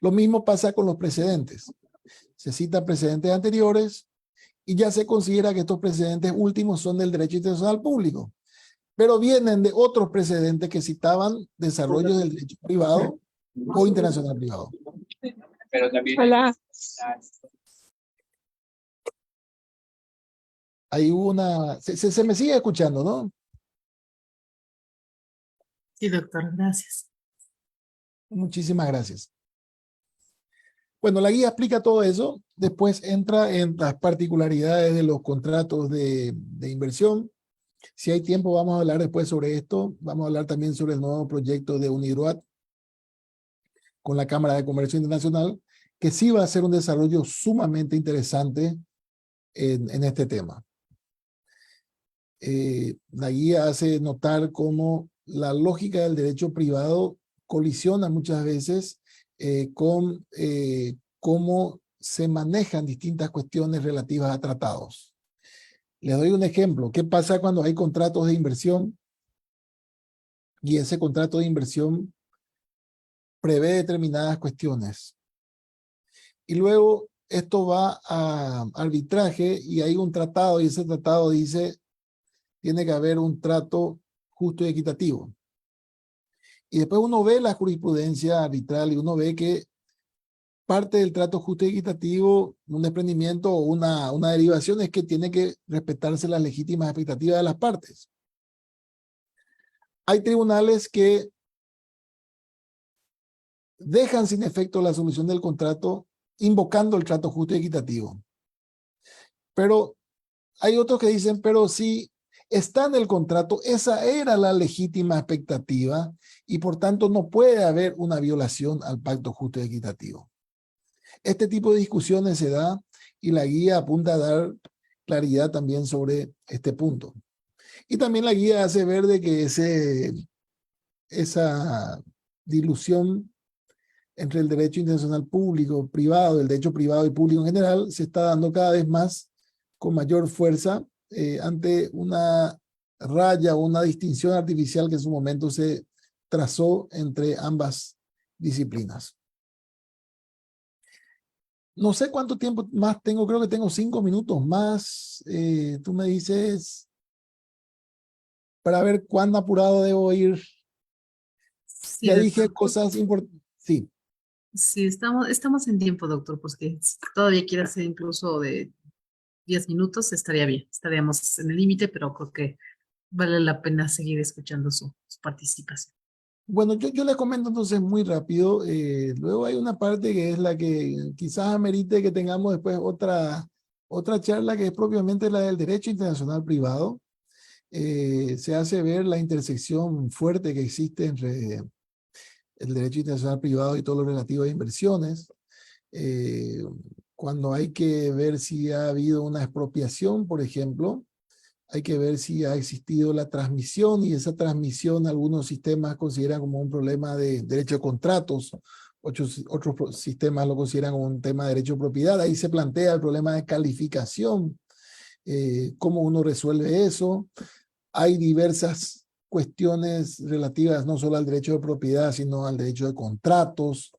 Lo mismo pasa con los precedentes. Se citan precedentes anteriores y ya se considera que estos precedentes últimos son del derecho internacional público, pero vienen de otros precedentes que citaban desarrollos del derecho privado o internacional privado. Hola. Hay una... Se me sigue escuchando, ¿no? Sí, doctor, gracias. Muchísimas gracias. Bueno, la guía explica todo eso, después entra en las particularidades de los contratos de inversión. Si hay tiempo vamos a hablar después sobre esto, vamos a hablar también sobre el nuevo proyecto de UNIDROIT con la Cámara de Comercio Internacional, que sí va a ser un desarrollo sumamente interesante en este tema. La guía hace notar cómo la lógica del derecho privado colisiona muchas veces con cómo se manejan distintas cuestiones relativas a tratados. Les doy un ejemplo. ¿Qué pasa cuando hay contratos de inversión y ese contrato de inversión prevé determinadas cuestiones? Y luego esto va a arbitraje y hay un tratado y ese tratado dice tiene que haber un trato justo y equitativo. Y después uno ve la jurisprudencia arbitral y uno ve que parte del trato justo y equitativo, un desprendimiento o una derivación es que tiene que respetarse las legítimas expectativas de las partes. Hay tribunales que dejan sin efecto la solución del contrato invocando el trato justo y equitativo. Pero hay otros que dicen, pero si está en el contrato, esa era la legítima expectativa y por tanto no puede haber una violación al pacto justo y equitativo. Este tipo de discusiones se da y la guía apunta a dar claridad también sobre este punto. Y también la guía hace ver de que esa dilución entre el derecho internacional público, privado, el derecho privado y público en general, se está dando cada vez más con mayor fuerza ante una raya o una distinción artificial que en su momento se trazó entre ambas disciplinas. No sé cuánto tiempo más tengo, creo que tengo 5 minutos más. Tú me dices para ver cuán apurado debo ir. Sí, Ya doctor. dije cosas importantes. Sí. Sí, estamos en tiempo, doctor, porque si todavía quiere hacer incluso de 10 minutos, estaría bien. Estaríamos en el límite, pero creo que vale la pena seguir escuchando su participación. Bueno, yo les comento entonces muy rápido. Luego hay una parte que es la que quizás amerite que tengamos después otra charla que es propiamente la del derecho internacional privado. Se hace ver la intersección fuerte que existe entre el derecho internacional privado y todo lo relativo a inversiones. Cuando hay que ver si ha habido una expropiación, por ejemplo, hay que ver si ha existido la transmisión y esa transmisión algunos sistemas consideran como un problema de derecho de contratos, otros sistemas lo consideran como un tema de derecho de propiedad. Ahí se plantea el problema de calificación, cómo uno resuelve eso. Hay diversas cuestiones relativas no solo al derecho de propiedad, sino al derecho de contratos.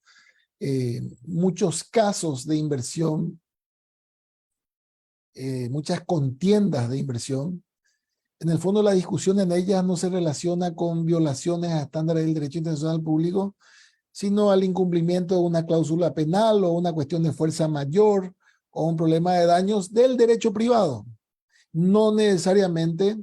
Muchos casos de inversión, muchas contiendas de inversión. En el fondo, la discusión en ellas no se relaciona con violaciones a estándares del derecho internacional público, sino al incumplimiento de una cláusula penal o una cuestión de fuerza mayor o un problema de daños del derecho privado, no necesariamente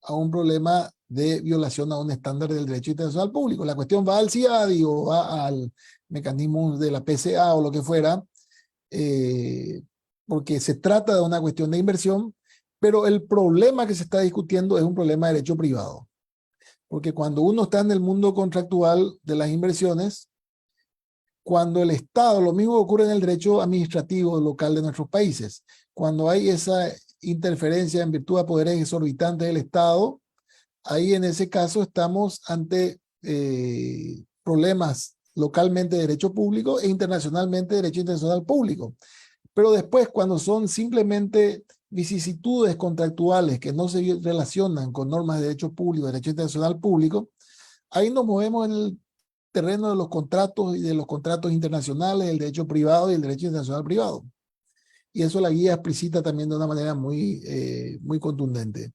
a un problema de violación a un estándar del derecho internacional público. La cuestión va al CIADI o va al mecanismo de la PCA o lo que fuera, porque se trata de una cuestión de inversión, pero el problema que se está discutiendo es un problema de derecho privado. Porque cuando uno está en el mundo contractual de las inversiones, cuando el Estado, lo mismo ocurre en el derecho administrativo local de nuestros países, cuando hay esa interferencia en virtud de poderes exorbitantes del Estado, ahí en ese caso estamos ante problemas localmente de derecho público e internacionalmente de derecho internacional público. Pero después, cuando son simplemente vicisitudes contractuales que no se relacionan con normas de derecho público, derecho internacional público, ahí nos movemos en el terreno de los contratos y de los contratos internacionales, el derecho privado y el derecho internacional privado. Y eso la guía explicita también de una manera muy contundente.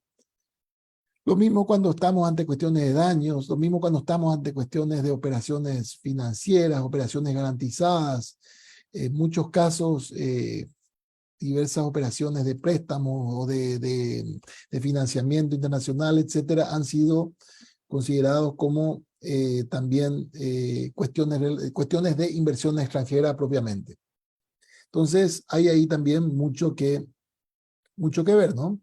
Lo mismo cuando estamos ante cuestiones de daños, lo mismo cuando estamos ante cuestiones de operaciones financieras, operaciones garantizadas, en muchos casos diversas operaciones de préstamos o de financiamiento internacional, etcétera, han sido considerados como también cuestiones de inversión extranjera propiamente. Entonces, hay ahí también mucho que ver, ¿no?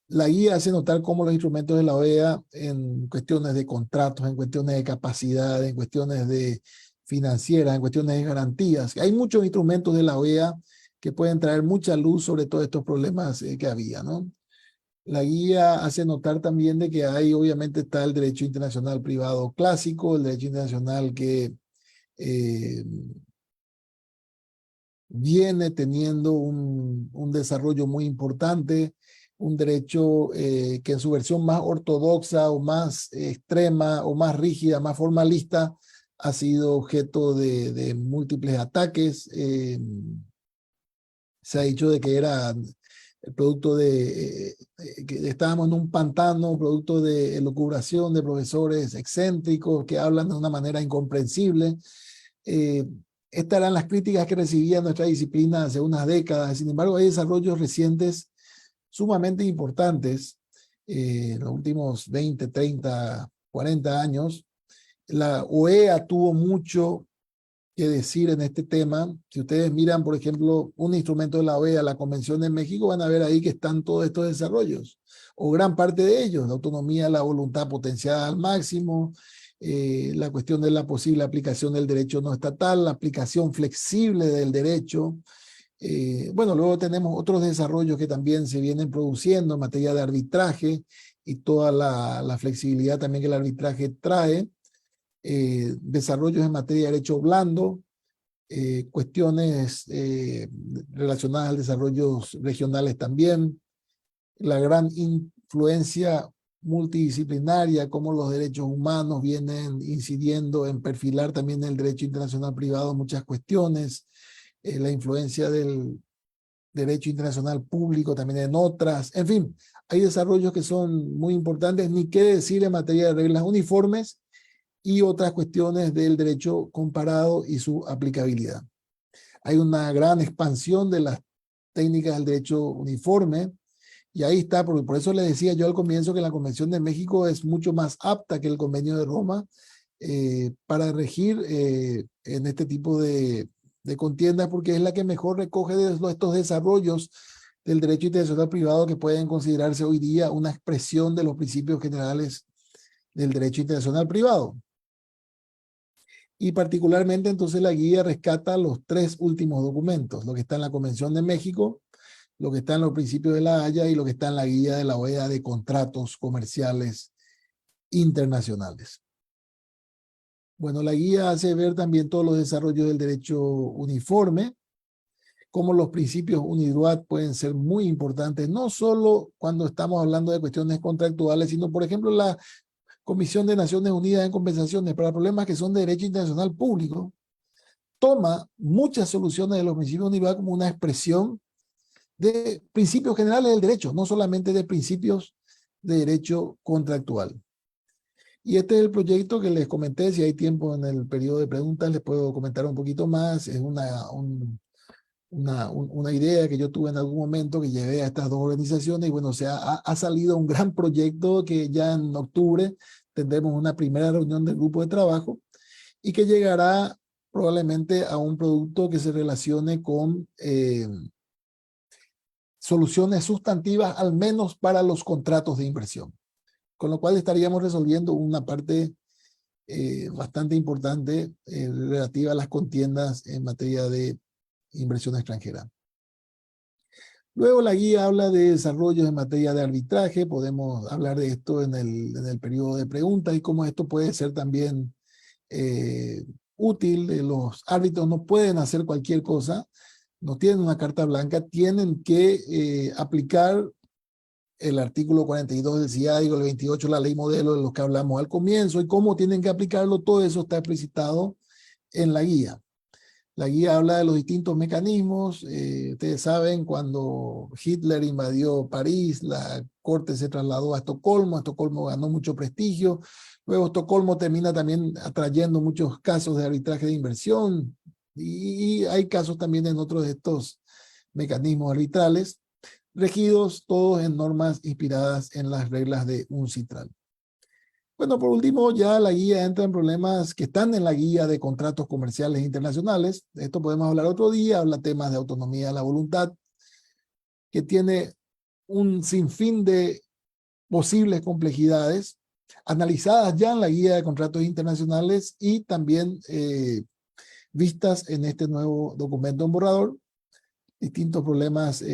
La guía hace notar cómo los instrumentos de la OEA en cuestiones de contratos, en cuestiones de capacidad, en cuestiones de financieras, en cuestiones de garantías. Hay muchos instrumentos de la OEA que pueden traer mucha luz sobre todos estos problemas que había, ¿no? La guía hace notar también de que hay, obviamente, está el derecho internacional privado clásico, el derecho internacional que viene teniendo un desarrollo muy importante, un derecho que en su versión más ortodoxa o más extrema o más rígida, más formalista, ha sido objeto de múltiples ataques. Se ha dicho de que era el producto de que estábamos en un pantano, producto de elucubración de profesores excéntricos que hablan de una manera incomprensible. Estas eran las críticas que recibía nuestra disciplina hace unas décadas. Sin embargo, hay desarrollos recientes sumamente importantes en los últimos 20, 30, 40 años. La OEA tuvo mucho que decir en este tema. Si ustedes miran, por ejemplo, un instrumento de la OEA, la Convención de México, van a ver ahí que están todos estos desarrollos, o gran parte de ellos: la autonomía, la voluntad potenciada al máximo, la cuestión de la posible aplicación del derecho no estatal, la aplicación flexible del derecho. Bueno, luego tenemos otros desarrollos que también se vienen produciendo en materia de arbitraje y toda la flexibilidad también que el arbitraje trae. Desarrollos en materia de derecho blando, cuestiones relacionadas al desarrollo regionales también, la gran influencia multidisciplinaria, cómo los derechos humanos vienen incidiendo en perfilar también el derecho internacional privado muchas cuestiones, la influencia del derecho internacional público también en otras, en fin, hay desarrollos que son muy importantes, ni qué decir en materia de reglas uniformes y otras cuestiones del derecho comparado y su aplicabilidad. Hay una gran expansión de las técnicas del derecho uniforme, y ahí está, por eso les decía yo al comienzo que la Convención de México es mucho más apta que el Convenio de Roma para regir en este tipo de contiendas, porque es la que mejor recoge estos desarrollos del derecho internacional privado que pueden considerarse hoy día una expresión de los principios generales del derecho internacional privado. Y particularmente entonces la guía rescata los 3 últimos documentos, lo que está en la Convención de México, lo que está en los principios de la Haya y lo que está en la guía de la OEA de contratos comerciales internacionales. Bueno, la guía hace ver también todos los desarrollos del derecho uniforme, cómo los principios UNIDROIT pueden ser muy importantes, no solo cuando estamos hablando de cuestiones contractuales, sino por ejemplo la Comisión de Naciones Unidas en compensaciones para problemas que son de derecho internacional público, toma muchas soluciones de los principios UNIDROIT como una expresión de principios generales del derecho, no solamente de principios de derecho contractual. Y este es el proyecto que les comenté. Si hay tiempo en el periodo de preguntas, les puedo comentar un poquito más. Es una idea que yo tuve en algún momento que llevé a estas 2 organizaciones y bueno, ha salido un gran proyecto que ya en octubre tendremos una primera reunión del grupo de trabajo y que llegará probablemente a un producto que se relacione con soluciones sustantivas, al menos para los contratos de inversión. Con lo cual estaríamos resolviendo una parte bastante importante relativa a las contiendas en materia de inversión extranjera. Luego la guía habla de desarrollos en materia de arbitraje. Podemos hablar de esto en el periodo de preguntas y cómo esto puede ser también útil. Los árbitros no pueden hacer cualquier cosa, no tienen una carta blanca, tienen que aplicar el artículo 42 del CIADI, el 28 la ley modelo de los que hablamos al comienzo, y cómo tienen que aplicarlo. Todo eso está explicitado en la guía. La guía habla de los distintos mecanismos. Ustedes saben, cuando Hitler invadió París, la corte se trasladó a Estocolmo. Estocolmo ganó mucho prestigio. Luego Estocolmo termina también atrayendo muchos casos de arbitraje de inversión. Y hay casos también en otros de estos mecanismos arbitrales, regidos todos en normas inspiradas en las reglas de UNCITRAL. Bueno, por último, ya la guía entra en problemas que están en la guía de contratos comerciales internacionales. De esto podemos hablar otro día. Habla temas de autonomía de la voluntad, que tiene un sinfín de posibles complejidades analizadas ya en la guía de contratos internacionales y también vistas en este nuevo documento en borrador. Distintos problemas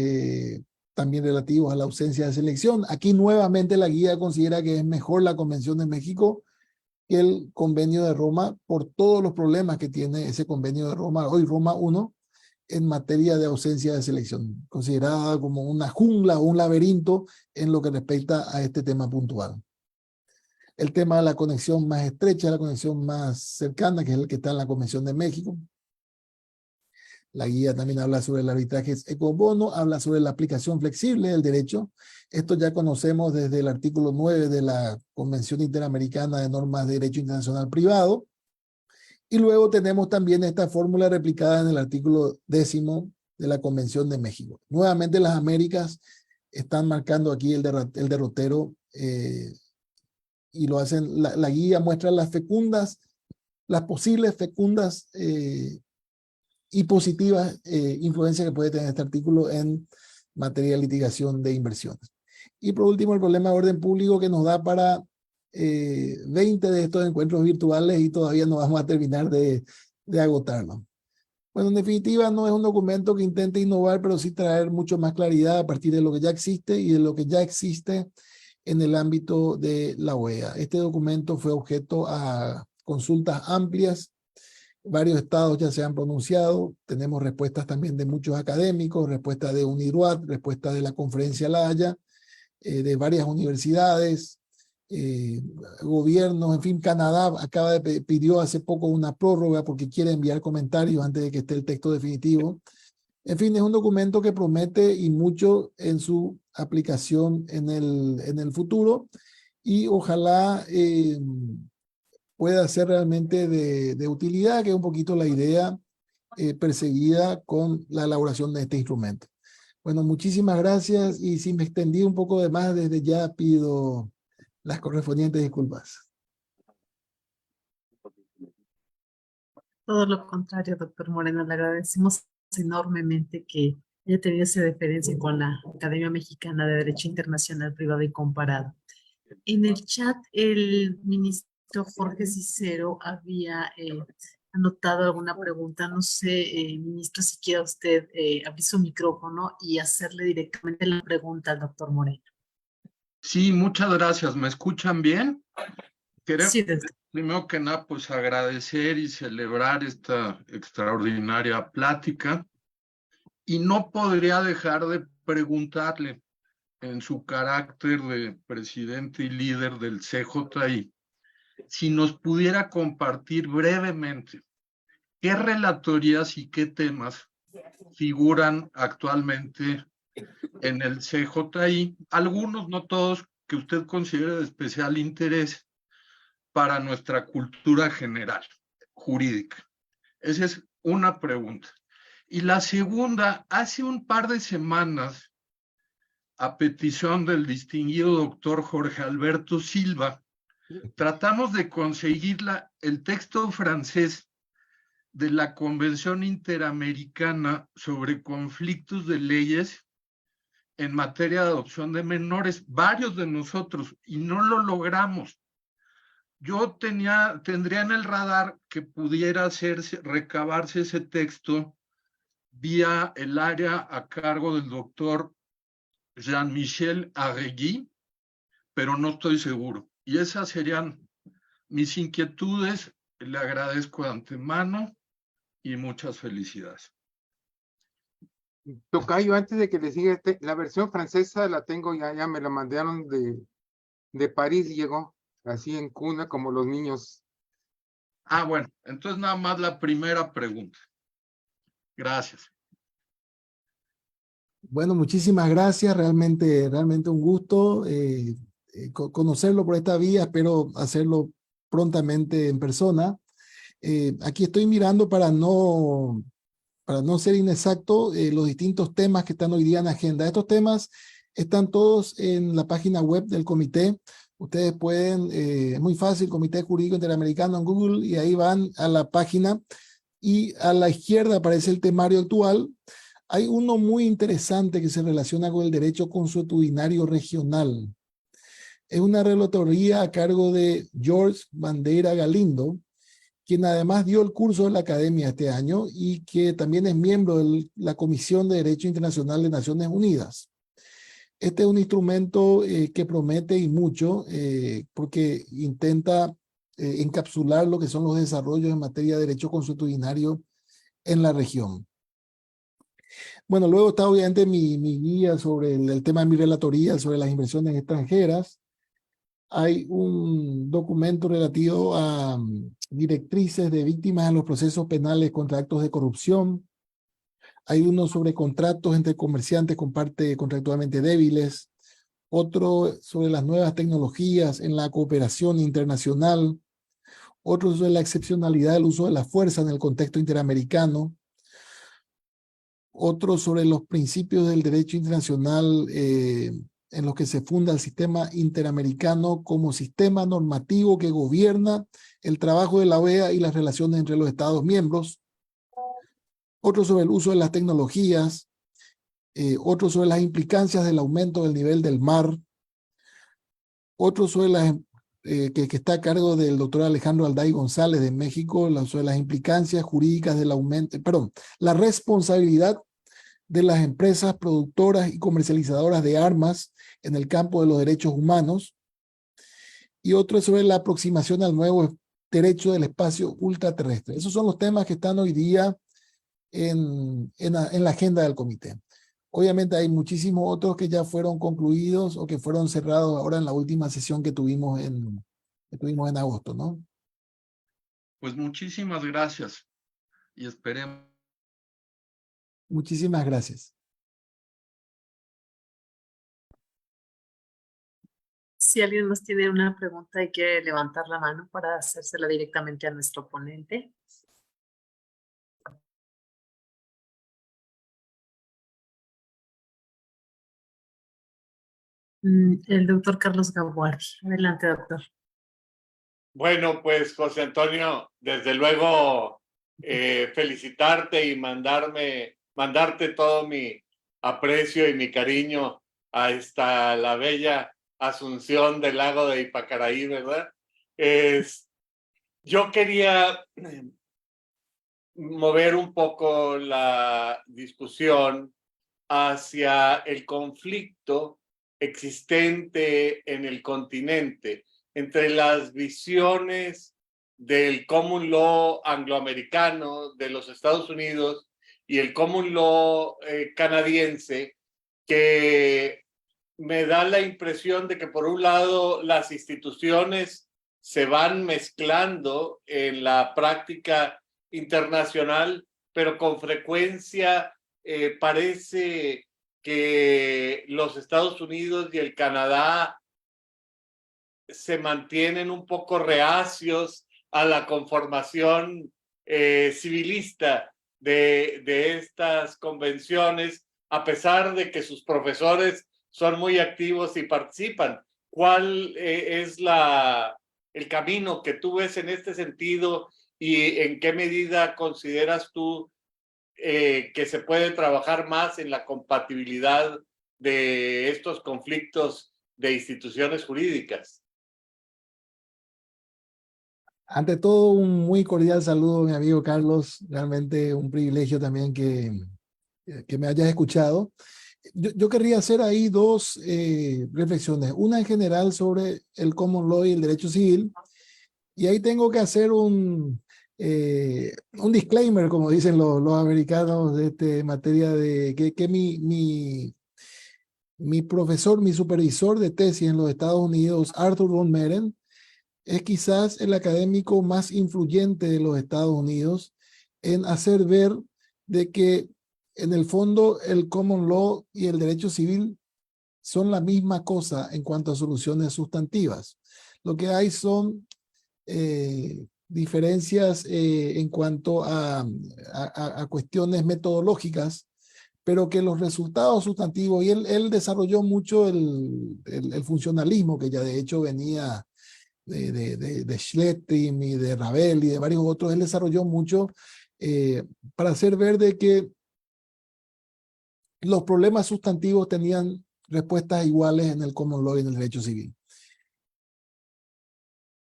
también relativos a la ausencia de selección. Aquí nuevamente la guía considera que es mejor la Convención de México que el Convenio de Roma por todos los problemas que tiene ese Convenio de Roma, hoy Roma I, en materia de ausencia de selección, considerada como una jungla o un laberinto en lo que respecta a este tema puntual. El tema de la conexión más estrecha, la conexión más cercana, que es el que está en la Convención de México. La guía también habla sobre el arbitraje eco bono, habla sobre la aplicación flexible del derecho. Esto ya conocemos desde el artículo 9 de la Convención Interamericana de Normas de Derecho Internacional Privado. Y luego tenemos también esta fórmula replicada en el artículo 10 de la Convención de México. Nuevamente las Américas están marcando aquí el derrotero y lo hacen. La guía muestra las posibles fecundas y positivas influencias que puede tener este artículo en materia de litigación de inversiones. Y por último, el problema de orden público que nos da para 20 de estos encuentros virtuales y todavía no vamos a terminar de agotarlo. Bueno, en definitiva, no es un documento que intente innovar, pero sí traer mucho más claridad a partir de lo que ya existe y de lo que ya existe en el ámbito de la OEA. Este documento fue objeto a consultas amplias. Varios estados ya se han pronunciado. Tenemos respuestas también de muchos académicos, respuestas de UNIDROIT, respuestas de la Conferencia La Haya, de varias universidades, gobiernos, en fin, Canadá pidió hace poco una prórroga porque quiere enviar comentarios antes de que esté el texto definitivo. En fin, es un documento que promete y mucho en su aplicación en el futuro, y ojalá pueda ser realmente de utilidad, que es un poquito la idea perseguida con la elaboración de este instrumento. Bueno, muchísimas gracias, y si me extendí un poco de más, desde ya pido las correspondientes disculpas. Todo lo contrario, doctor Moreno, le agradecemos enormemente que haya tenido esa deferencia con la Academia Mexicana de Derecho Internacional Privado y Comparado. En el chat, el ministro Jorge Cicero había anotado alguna pregunta. No sé, ministro, si quiere usted abrir su micrófono y hacerle directamente la pregunta al doctor Moreno. Sí, muchas gracias. ¿Me escuchan bien? Sí, Primero que nada, pues agradecer y celebrar esta extraordinaria plática. Y no podría dejar de preguntarle, en su carácter de presidente y líder del CJI, si nos pudiera compartir brevemente qué relatorías y qué temas figuran actualmente en el CJI, algunos, no todos, que usted considere de especial interés para nuestra cultura general jurídica. Esa es una pregunta. Y la segunda, hace un par de semanas, a petición del distinguido doctor Jorge Alberto Silva, tratamos de conseguir el texto francés de la Convención Interamericana sobre conflictos de leyes en materia de adopción de menores, varios de nosotros, y no lo logramos. Yo tendría en el radar que pudiera recabarse ese texto vía el área a cargo del doctor Jean-Michel Arregui, pero no estoy seguro. Y esas serían mis inquietudes. Le agradezco de antemano y muchas felicidades. Tocayo, antes de que le siga, la versión francesa la tengo ya me la mandaron de París, llegó así en cuna como los niños. Ah, bueno, entonces nada más la primera pregunta. Gracias. Bueno, muchísimas gracias, realmente un gusto conocerlo por esta vía, espero hacerlo prontamente en persona. Aquí estoy mirando para no ser inexacto los distintos temas que están hoy día en agenda. Estos temas están todos en la página web del comité. Ustedes pueden, es muy fácil, Comité Jurídico Interamericano en Google, y ahí van a la página y a la izquierda aparece el temario actual. Hay uno muy interesante que se relaciona con el derecho consuetudinario regional. Es una relatoría a cargo de George Bandeira Galindo, quien además dio el curso de la academia este año y que también es miembro de la Comisión de Derecho Internacional de Naciones Unidas. Este es un instrumento que promete y mucho porque intenta encapsular lo que son los desarrollos en materia de derecho consuetudinario en la región. Bueno, luego está obviamente mi guía sobre el tema de mi relatoría sobre las inversiones extranjeras. Hay un documento relativo a directrices de víctimas en los procesos penales contra actos de corrupción. Hay uno sobre contratos entre comerciantes con partes contractualmente débiles. Otro sobre las nuevas tecnologías en la cooperación internacional. Otro sobre la excepcionalidad del uso de la fuerza en el contexto interamericano. Otro sobre los principios del derecho internacional en los que se funda el sistema interamericano como sistema normativo que gobierna el trabajo de la OEA y las relaciones entre los Estados miembros. Otro sobre el uso de las tecnologías. Otro sobre las implicancias del aumento del nivel del mar. Otro sobre que está a cargo del doctor Alejandro Alday González de México, sobre las implicancias jurídicas del aumento, la responsabilidad de las empresas productoras y comercializadoras de armas en el campo de los derechos humanos. Y otro es sobre la aproximación al nuevo derecho del espacio ultraterrestre. Esos son los temas que están hoy día en la agenda del comité. Obviamente hay muchísimos otros que ya fueron concluidos o que fueron cerrados ahora en la última sesión que tuvimos en agosto, ¿no? Pues muchísimas gracias y esperemos. Muchísimas gracias. Si alguien más tiene una pregunta, hay que levantar la mano para hacérsela directamente a nuestro ponente. El doctor Carlos Gaguardi. Adelante, doctor. Bueno, pues José Antonio, desde luego felicitarte y mandarte todo mi aprecio y mi cariño a la bella Asunción del lago de Ipacaraí, ¿verdad? Yo quería mover un poco la discusión hacia el conflicto existente en el continente entre las visiones del common law angloamericano de los Estados Unidos y el common law canadiense, que me da la impresión de que por un lado las instituciones se van mezclando en la práctica internacional, pero con frecuencia parece que los Estados Unidos y el Canadá se mantienen un poco reacios a la conformación civilista de estas convenciones, a pesar de que sus profesores son muy activos y participan. ¿Cuál es el camino que tú ves en este sentido y en qué medida consideras tú que se puede trabajar más en la compatibilidad de estos conflictos de instituciones jurídicas? Ante todo, un muy cordial saludo, mi amigo Carlos. Realmente un privilegio también que me hayas escuchado. Yo querría hacer ahí dos reflexiones. Una en general sobre el common law y el derecho civil. Y ahí tengo que hacer un disclaimer, como dicen los americanos, en materia de que mi profesor, mi supervisor de tesis en los Estados Unidos, Arthur von Meren, es quizás el académico más influyente de los Estados Unidos en hacer ver de que en el fondo el common law y el derecho civil son la misma cosa en cuanto a soluciones sustantivas. Lo que hay son diferencias en cuanto a cuestiones metodológicas, pero que los resultados sustantivos, y él desarrolló mucho el funcionalismo, que ya de hecho venía de Schletting y de Ravel y de varios otros. Él desarrolló mucho para hacer ver de que los problemas sustantivos tenían respuestas iguales en el common law y en el derecho civil.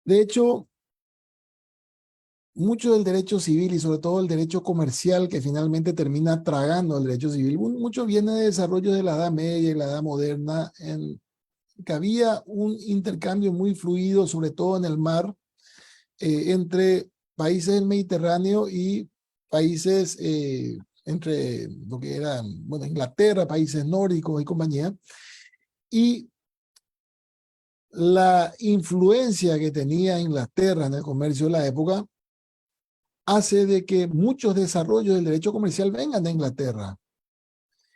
De hecho, mucho del derecho civil y sobre todo el derecho comercial que finalmente termina tragando el derecho civil, mucho viene de desarrollo de la Edad Media y la Edad Moderna, en que había un intercambio muy fluido, sobre todo en el mar, entre países del Mediterráneo y países entre lo que era, bueno, Inglaterra, países nórdicos y compañía. Y la influencia que tenía Inglaterra en el comercio de la época hace de que muchos desarrollos del derecho comercial vengan de Inglaterra,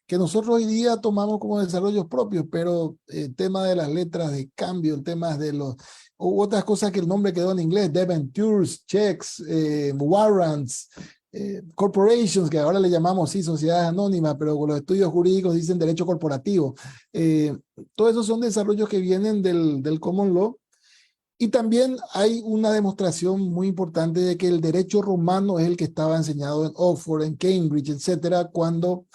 que nosotros hoy día tomamos como desarrollos propios, pero el tema de las letras de cambio, el tema de u otras cosas que el nombre quedó en inglés, debentures, checks, warrants, corporations, que ahora le llamamos, sí, sociedades anónimas, pero con los estudios jurídicos dicen derecho corporativo. Todos esos son desarrollos que vienen del common law. Y también hay una demostración muy importante de que el derecho romano es el que estaba enseñado en Oxford, en Cambridge, etcétera, cuando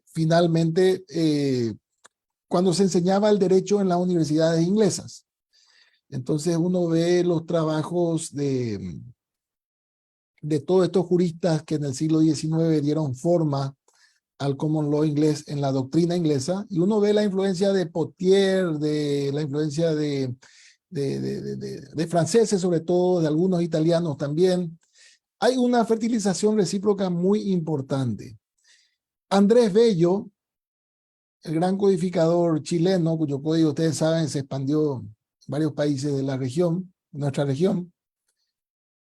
finalmente, cuando se enseñaba el derecho en las universidades inglesas. Entonces uno ve los trabajos de todos estos juristas que en el siglo XIX dieron forma al common law inglés en la doctrina inglesa, y uno ve la influencia de Potier, de la influencia de franceses, sobre todo, de algunos italianos también. Hay una fertilización recíproca muy importante. Andrés Bello el gran codificador chileno, cuyo código ustedes saben se expandió en varios países de la región, nuestra región,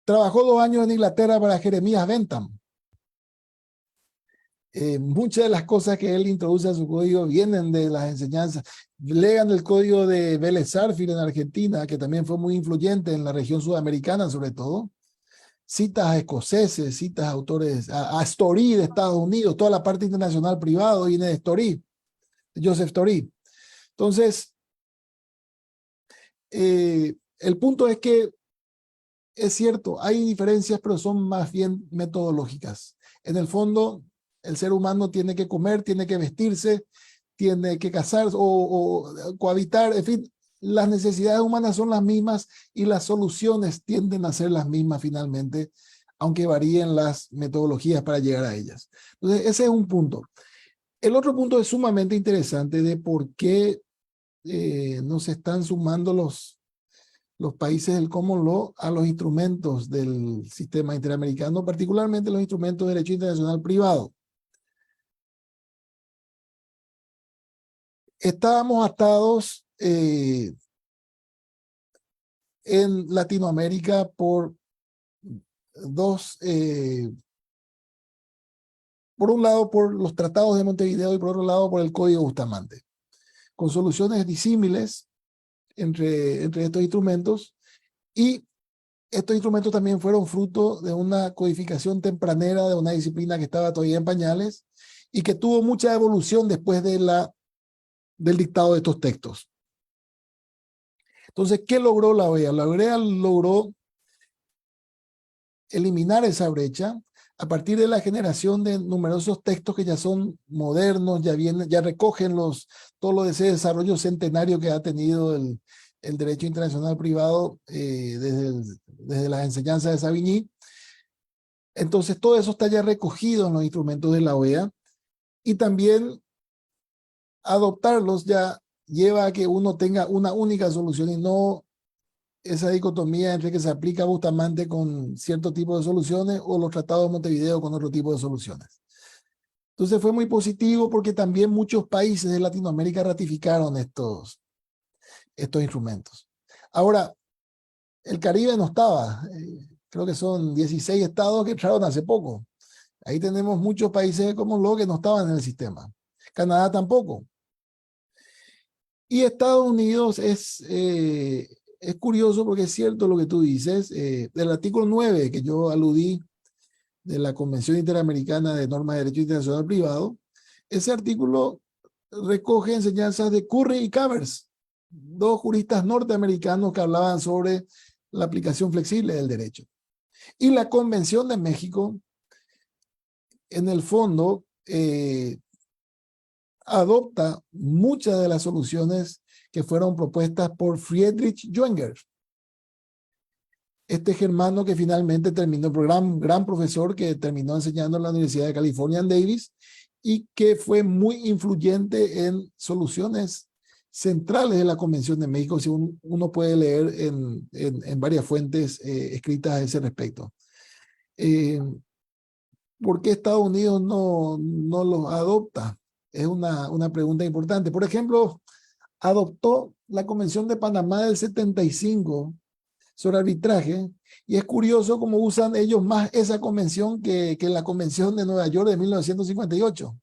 trabajó 2 años en Inglaterra para Jeremías Bentham. Muchas de las cosas que él introduce a su código vienen de las enseñanzas. Legan el código de Vélez Sarsfield en Argentina, que también fue muy influyente en la región sudamericana, sobre todo. Citas a escoceses, citas a autores, a Story de Estados Unidos, toda la parte internacional privado viene de Story, de Joseph Story. Entonces, el punto es que es cierto, hay diferencias, pero son más bien metodológicas. En el fondo, el ser humano tiene que comer, tiene que vestirse, tiene que casarse o cohabitar, en fin, las necesidades humanas son las mismas y las soluciones tienden a ser las mismas finalmente, aunque varíen las metodologías para llegar a ellas. Entonces, ese es un punto. El otro punto es sumamente interesante de por qué no se están sumando los países del Common Law a los instrumentos del sistema interamericano, particularmente los instrumentos de derecho internacional privado. Estábamos atados en Latinoamérica por por un lado por los tratados de Montevideo y por otro lado por el Código Bustamante, con soluciones disímiles entre estos instrumentos, y estos instrumentos también fueron fruto de una codificación tempranera de una disciplina que estaba todavía en pañales y que tuvo mucha evolución después de del dictado de estos textos. Entonces, ¿qué logró la OEA? La OEA logró eliminar esa brecha a partir de la generación de numerosos textos que ya son modernos, ya recogen todo ese desarrollo centenario que ha tenido el derecho internacional privado desde las enseñanzas de Savigny. Entonces, todo eso está ya recogido en los instrumentos de la OEA, y también adoptarlos ya lleva a que uno tenga una única solución y no esa dicotomía entre que se aplica Bustamante con cierto tipo de soluciones o los tratados de Montevideo con otro tipo de soluciones. Entonces fue muy positivo porque también muchos países de Latinoamérica ratificaron estos instrumentos. Ahora, el Caribe no estaba. Creo que son 16 estados que entraron hace poco. Ahí tenemos muchos países como lo que no estaban en el sistema. Canadá tampoco. Y Estados Unidos es curioso porque es cierto lo que tú dices. Del artículo 9 que yo aludí de la Convención Interamericana de Normas de Derecho Internacional Privado, ese artículo recoge enseñanzas de Curry y Cavers, 2 juristas norteamericanos que hablaban sobre la aplicación flexible del derecho. Y la Convención de México, en el fondo, adopta muchas de las soluciones que fueron propuestas por Friedrich Juenger, este germano que finalmente terminó, gran profesor que terminó enseñando en la Universidad de California en Davis y que fue muy influyente en soluciones centrales de la Convención de México, si uno puede leer en varias fuentes escritas a ese respecto. ¿Por qué Estados Unidos no los adopta? Es una pregunta importante. Por ejemplo, adoptó la Convención de Panamá del 75 sobre arbitraje, y es curioso cómo usan ellos más esa convención que la Convención de Nueva York de 1958.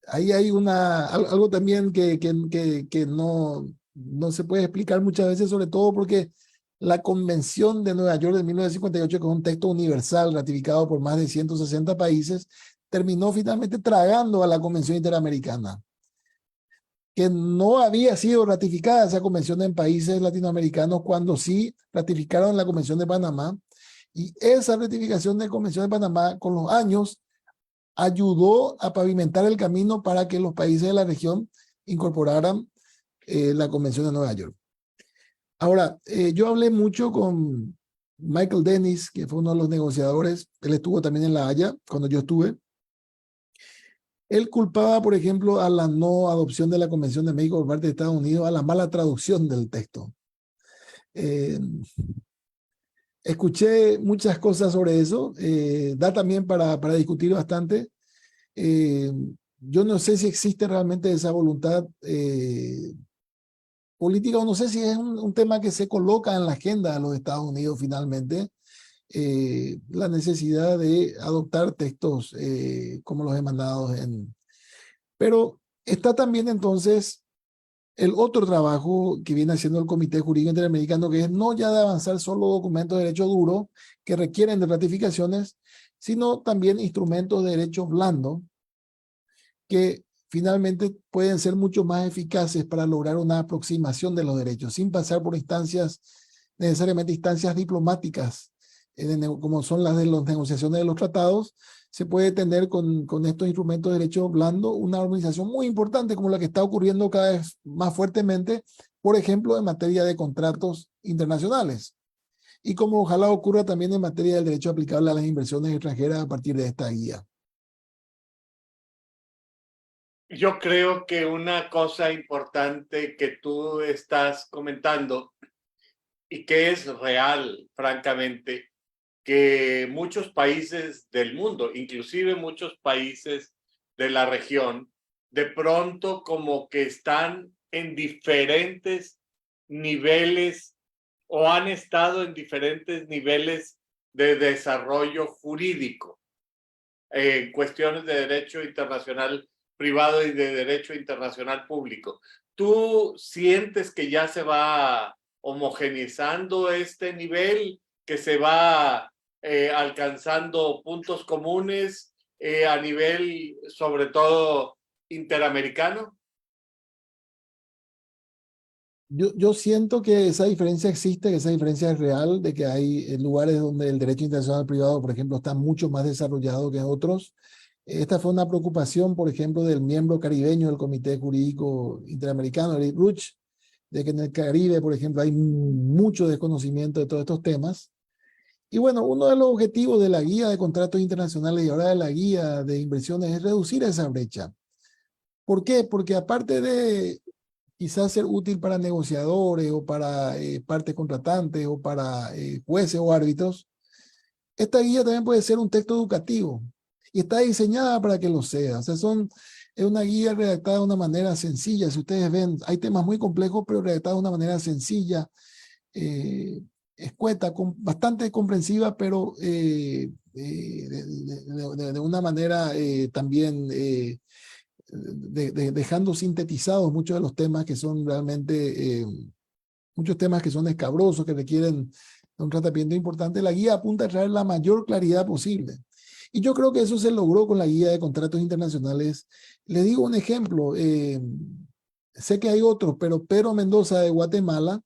Ahí hay algo también que no se puede explicar muchas veces, sobre todo porque la Convención de Nueva York de 1958, que es un texto universal ratificado por más de 160 países, terminó finalmente tragando a la Convención Interamericana, que no había sido ratificada esa convención en países latinoamericanos cuando sí ratificaron la Convención de Panamá. Y esa ratificación de la Convención de Panamá con los años ayudó a pavimentar el camino para que los países de la región incorporaran la Convención de Nueva York. Ahora, yo hablé mucho con Michael Dennis, que fue uno de los negociadores. Él estuvo también en La Haya cuando yo estuve. Él culpaba, por ejemplo, a la no adopción de la Convención de México por parte de Estados Unidos, a la mala traducción del texto. Escuché muchas cosas sobre eso, da también para discutir bastante. yo no sé si existe realmente esa voluntad política, o no sé si es un tema que se coloca en la agenda de los Estados Unidos finalmente, la necesidad de adoptar textos como los demandados Pero está también entonces el otro trabajo que viene haciendo el Comité Jurídico Interamericano, que es no ya de avanzar solo documentos de derecho duro que requieren de ratificaciones, sino también instrumentos de derecho blando que finalmente pueden ser mucho más eficaces para lograr una aproximación de los derechos, sin pasar por instancias, necesariamente instancias diplomáticas, como son las de las negociaciones de los tratados. Se puede tener con estos instrumentos de derecho blando una organización muy importante como la que está ocurriendo cada vez más fuertemente, por ejemplo, en materia de contratos internacionales. Y como ojalá ocurra también en materia del derecho aplicable a las inversiones extranjeras a partir de esta guía. Yo creo que una cosa importante que tú estás comentando y que es real, francamente, que muchos países del mundo, inclusive muchos países de la región, de pronto como que están en diferentes niveles o han estado en diferentes niveles de desarrollo jurídico en cuestiones de derecho internacional privado y de derecho internacional público. ¿Tú sientes que ya se va homogeneizando este nivel, que se va alcanzando puntos comunes a nivel, sobre todo, interamericano? Yo siento que esa diferencia existe, que esa diferencia es real, de que hay lugares donde el derecho internacional privado, por ejemplo, está mucho más desarrollado que otros. Esta fue una preocupación, por ejemplo, del miembro caribeño del Comité Jurídico Interamericano, Eric Ruch, de que en el Caribe, por ejemplo, hay mucho desconocimiento de todos estos temas. Y bueno, uno de los objetivos de la guía de contratos internacionales y ahora de la guía de inversiones es reducir esa brecha. ¿Por qué? Porque aparte de quizás ser útil para negociadores o para partes contratantes o para jueces o árbitros, esta guía también puede ser un texto educativo y está diseñada para que lo sea. O sea, es una guía redactada de una manera sencilla. Si ustedes ven, hay temas muy complejos, pero redactada de una manera sencilla, escueta, bastante comprensiva, pero de una manera también dejando sintetizados muchos de los temas que son realmente, muchos temas que son escabrosos, que requieren un tratamiento importante. La guía apunta a traer la mayor claridad posible. Y yo creo que eso se logró con la guía de contratos internacionales. Les digo un ejemplo, sé que hay otros, pero Pedro Mendoza de Guatemala,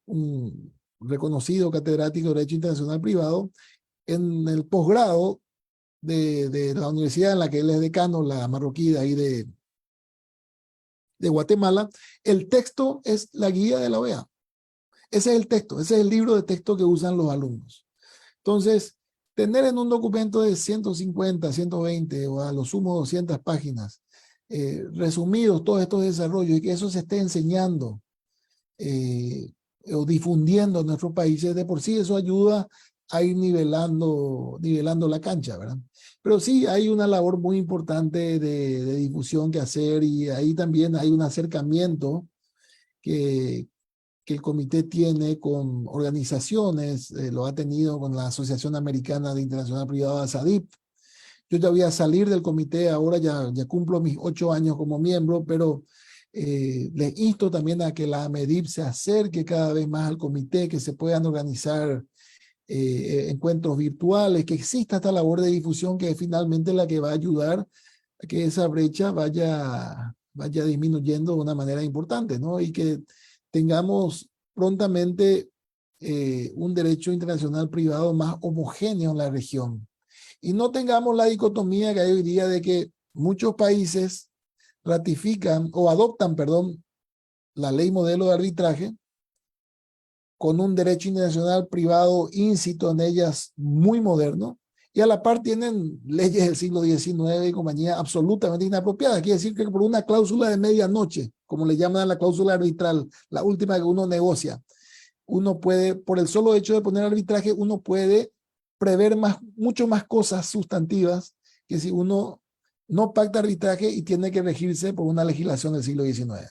un reconocido catedrático de Derecho Internacional Privado, en el posgrado de la universidad en la que él es decano, la marroquí de ahí de Guatemala, el texto es la guía de la OEA. Ese es el texto, ese es el libro de texto que usan los alumnos. Entonces, tener en un documento de 150, 120 o a lo sumo 200 páginas, resumidos todos estos desarrollos y que eso se esté enseñando o difundiendo en nuestros países, de por sí eso ayuda a ir nivelando la cancha, ¿verdad? Pero sí hay una labor muy importante de difusión que hacer y ahí también hay un acercamiento que el comité tiene con organizaciones, lo ha tenido con la Asociación Americana de Internacional Privado, ASADIP. Yo ya voy a salir del comité, ahora ya cumplo mis 8 años como miembro, pero les insto también a que la AMEDIP se acerque cada vez más al comité, que se puedan organizar encuentros virtuales, que exista esta labor de difusión que es finalmente la que va a ayudar a que esa brecha vaya disminuyendo de una manera importante, ¿no? Y que tengamos prontamente un derecho internacional privado más homogéneo en la región. Y no tengamos la dicotomía que hay hoy día de que muchos países ratifican o adoptan, perdón, la ley modelo de arbitraje con un derecho internacional privado íncito en ellas muy moderno, y a la par tienen leyes del siglo XIX y compañía absolutamente inapropiadas. Quiere decir que por una cláusula de medianoche, como le llaman a la cláusula arbitral, la última que uno negocia, uno puede, por el solo hecho de poner arbitraje, uno puede prever mucho más cosas sustantivas que si uno no pacta arbitraje y tiene que regirse por una legislación del siglo XIX.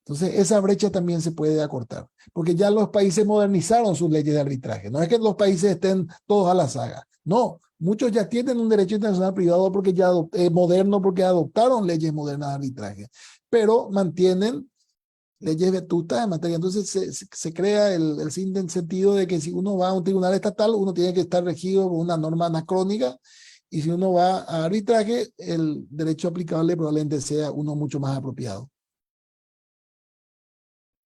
Entonces, esa brecha también se puede acortar, porque ya los países modernizaron sus leyes de arbitraje. No es que los países estén todos a la saga. No, muchos ya tienen un derecho internacional privado porque ya moderno, porque adoptaron leyes modernas de arbitraje, pero mantienen leyes vetustas en materia. Entonces, se crea el sentido de que si uno va a un tribunal estatal, uno tiene que estar regido por una norma anacrónica, y si uno va a arbitraje, el derecho aplicable probablemente sea uno mucho más apropiado.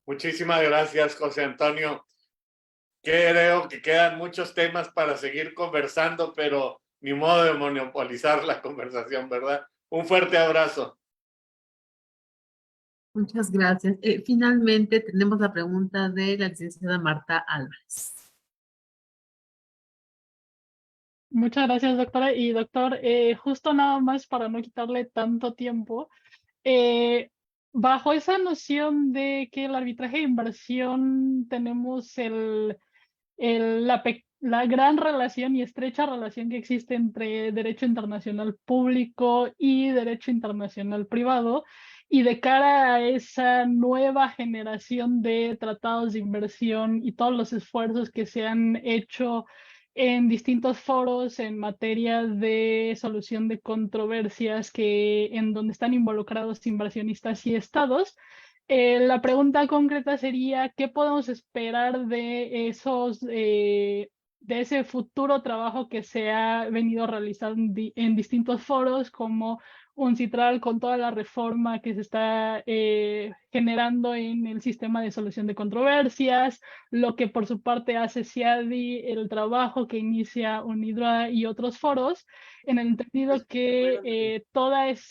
Muchísimas gracias, José Antonio. Creo que quedan muchos temas para seguir conversando, pero ni modo de monopolizar la conversación, ¿verdad? Un fuerte abrazo. Muchas gracias. Finalmente tenemos la pregunta de la licenciada Marta Álvarez. Muchas gracias, doctora. Y doctor, justo nada más para no quitarle tanto tiempo, bajo esa noción de que el arbitraje de inversión tenemos la gran relación y estrecha relación que existe entre derecho internacional público y derecho internacional privado, y de cara a esa nueva generación de tratados de inversión y todos los esfuerzos que se han hecho en distintos foros en materia de solución de controversias en donde están involucrados inversionistas y estados. La pregunta concreta sería, ¿qué podemos esperar de de ese futuro trabajo que se ha venido realizando en distintos foros, como UNCITRAL, con toda la reforma que se está generando en el sistema de solución de controversias, lo que por su parte hace CIADI, el trabajo que inicia UNIDROIT y otros foros, en el entendido que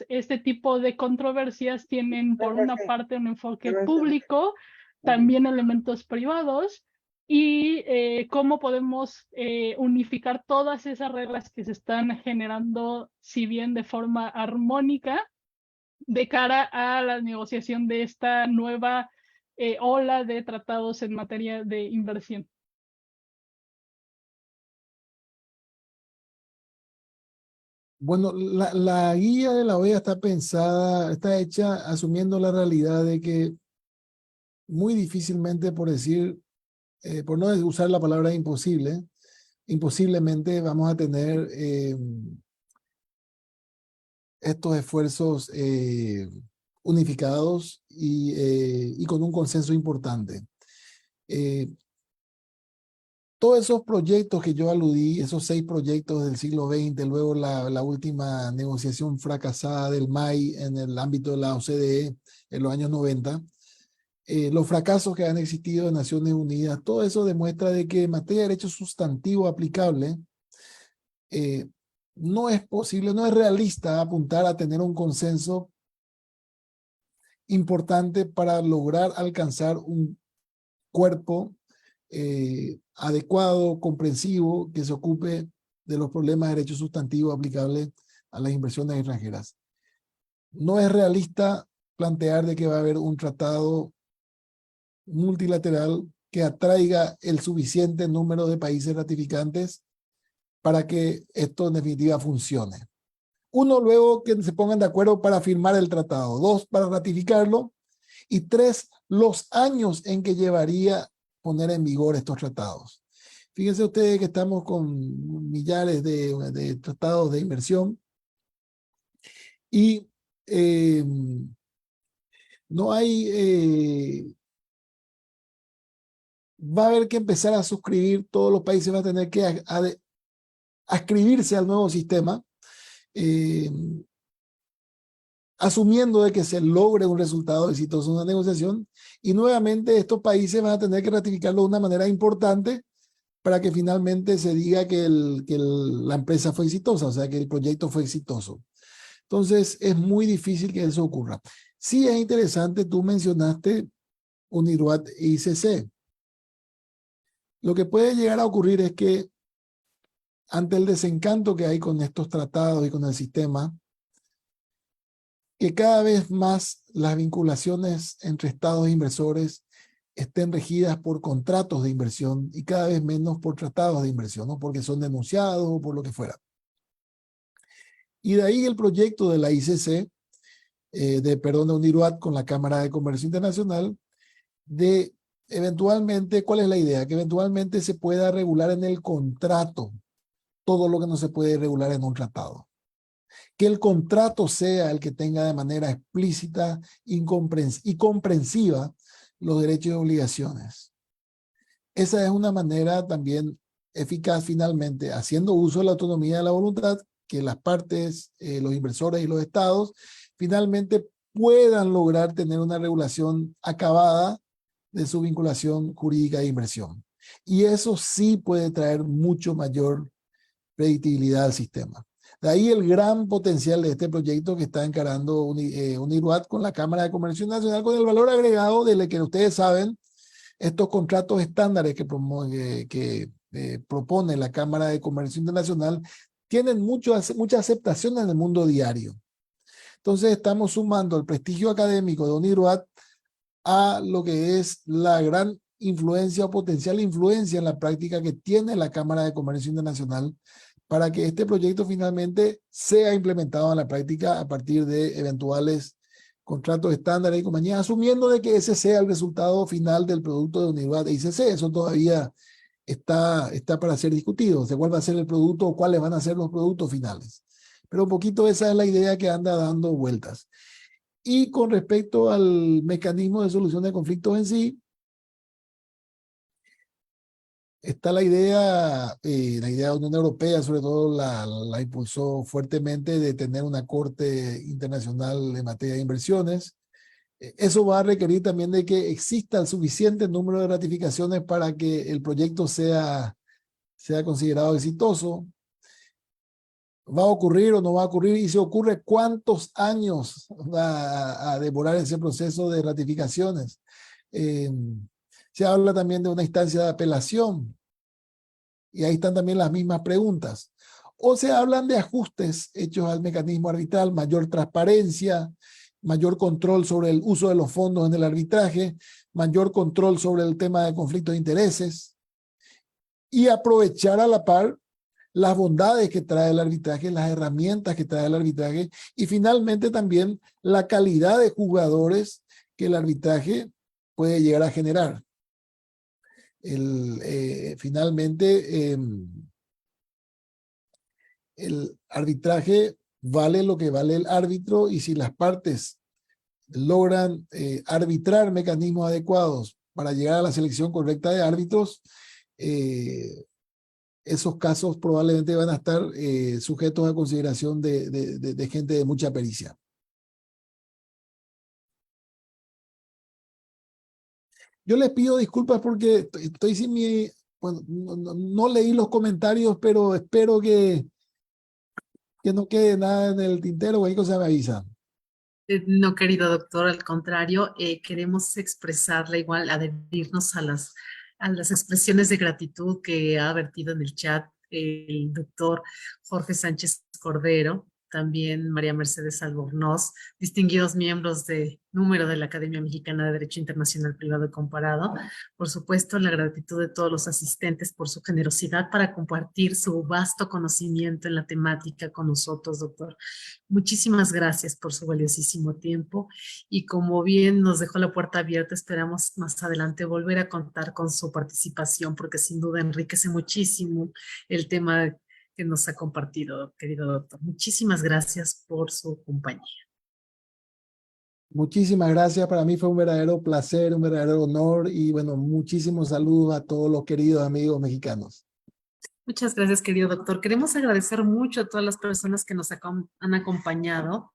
este tipo de controversias tienen por una parte un enfoque público, también elementos privados, y cómo podemos unificar todas esas reglas que se están generando, si bien de forma armónica, de cara a la negociación de esta nueva ola de tratados en materia de inversión. Bueno, la guía de la OEA está hecha asumiendo la realidad de que muy difícilmente, por no usar la palabra imposible, imposiblemente vamos a tener estos esfuerzos unificados y con un consenso importante. Todos esos proyectos que yo aludí, esos 6 proyectos del siglo XX, luego la última negociación fracasada del MAI en el ámbito de la OCDE en los años 90, los fracasos que han existido en Naciones Unidas, todo eso demuestra de que en materia de derecho sustantivo aplicable, no es posible, no es realista apuntar a tener un consenso importante para lograr alcanzar un cuerpo adecuado, comprensivo, que se ocupe de los problemas de derecho sustantivo aplicables a las inversiones extranjeras. No es realista plantear de que va a haber un tratado multilateral que atraiga el suficiente número de países ratificantes para que esto en definitiva funcione. 1, luego que se pongan de acuerdo para firmar el tratado. 2, para ratificarlo. Y 3, los años en que llevaría poner en vigor estos tratados. Fíjense ustedes que estamos con millares de tratados de inversión y no hay... va a haber que empezar a suscribir, todos los países van a tener que adscribirse al nuevo sistema, asumiendo de que se logre un resultado exitoso en una negociación, y nuevamente estos países van a tener que ratificarlo de una manera importante para que finalmente se diga que la empresa fue exitosa, o sea, que el proyecto fue exitoso. Entonces, es muy difícil que eso ocurra. Sí es interesante, tú mencionaste UNIDROIT e ICC. Lo que puede llegar a ocurrir es que ante el desencanto que hay con estos tratados y con el sistema, que cada vez más las vinculaciones entre estados e inversores estén regidas por contratos de inversión y cada vez menos por tratados de inversión, ¿no? Porque son denunciados o por lo que fuera. Y de ahí el proyecto de la ICC, de UNIRUAT con la Cámara de Comercio Internacional, de eventualmente, ¿cuál es la idea? Que eventualmente se pueda regular en el contrato todo lo que no se puede regular en un tratado. Que el contrato sea el que tenga de manera explícita y comprensiva los derechos y obligaciones. Esa es una manera también eficaz, finalmente, haciendo uso de la autonomía de la voluntad, que las partes, los inversores y los estados, finalmente puedan lograr tener una regulación acabada de su vinculación jurídica de inversión. Y eso sí puede traer mucho mayor predictibilidad al sistema. De ahí el gran potencial de este proyecto que está encarando UNIRUAT con la Cámara de Comercio Nacional, con el valor agregado de lo que ustedes saben, estos contratos estándares que propone la Cámara de Comercio Internacional tienen mucha aceptación en el mundo diario. Entonces estamos sumando el prestigio académico de UNIRUAT a lo que es la gran influencia o potencial influencia en la práctica que tiene la Cámara de Comercio Internacional para que este proyecto finalmente sea implementado en la práctica a partir de eventuales contratos estándares y compañías, asumiendo de que ese sea el resultado final del producto de UNIRUAT e ICC. Eso todavía está para ser discutido, de cuál va a ser el producto o cuáles van a ser los productos finales. Pero un poquito esa es la idea que anda dando vueltas. Y con respecto al mecanismo de solución de conflictos en sí, está la idea de la Unión Europea, sobre todo la impulsó fuertemente, de tener una corte internacional en materia de inversiones. Eso va a requerir también de que exista el suficiente número de ratificaciones para que el proyecto sea considerado exitoso. ¿Va a ocurrir o no va a ocurrir? Y si ocurre, ¿cuántos años va a demorar ese proceso de ratificaciones? Se habla también de una instancia de apelación. Y ahí están también las mismas preguntas. O se hablan de ajustes hechos al mecanismo arbitral, mayor transparencia, mayor control sobre el uso de los fondos en el arbitraje, mayor control sobre el tema de conflictos de intereses y aprovechar a la par las bondades que trae el arbitraje, las herramientas que trae el arbitraje y finalmente también la calidad de jugadores que el arbitraje puede llegar a generar. Finalmente, el arbitraje vale lo que vale el árbitro y si las partes logran arbitrar mecanismos adecuados para llegar a la selección correcta de árbitros, esos casos probablemente van a estar sujetos a consideración de gente de mucha pericia. Yo les pido disculpas porque estoy sin mi... Bueno, no leí los comentarios, pero espero que no quede nada en el tintero. Cualquier cosa me avisa. No, querido doctor, al contrario, queremos expresarle igual, adherirnos a las expresiones de gratitud que ha vertido en el chat el doctor Jorge Sánchez Cordero, también María Mercedes Albornoz, distinguidos miembros de número de la Academia Mexicana de Derecho Internacional Privado y Comparado. Por supuesto, la gratitud de todos los asistentes por su generosidad para compartir su vasto conocimiento en la temática con nosotros, doctor. Muchísimas gracias por su valiosísimo tiempo y como bien nos dejó la puerta abierta, esperamos más adelante volver a contar con su participación porque sin duda enriquece muchísimo el tema que nos ha compartido, querido doctor. Muchísimas gracias por su compañía. Muchísimas gracias. Para mí fue un verdadero placer, un verdadero honor y bueno, muchísimos saludos a todos los queridos amigos mexicanos. Muchas gracias, querido doctor. Queremos agradecer mucho a todas las personas que nos han acompañado.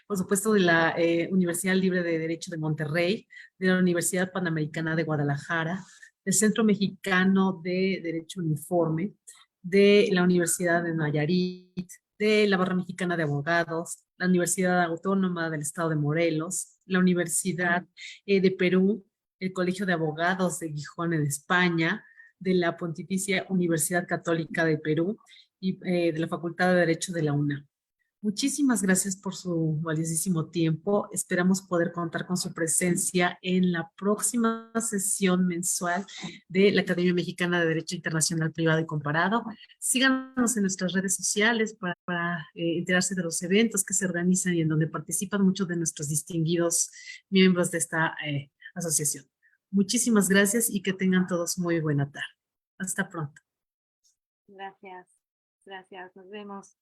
Por supuesto, de la Universidad Libre de Derecho de Monterrey, de la Universidad Panamericana de Guadalajara, del Centro Mexicano de Derecho Uniforme, de la Universidad de Nayarit, de la Barra Mexicana de Abogados, la Universidad Autónoma del Estado de Morelos, la Universidad de Perú, el Colegio de Abogados de Gijón en España, de la Pontificia Universidad Católica de Perú y de la Facultad de Derecho de la UNAM. Muchísimas gracias por su valiosísimo tiempo. Esperamos poder contar con su presencia en la próxima sesión mensual de la Academia Mexicana de Derecho Internacional Privado y Comparado. Síganos en nuestras redes sociales para enterarse de los eventos que se organizan y en donde participan muchos de nuestros distinguidos miembros de esta asociación. Muchísimas gracias y que tengan todos muy buena tarde. Hasta pronto. Gracias. Gracias. Nos vemos.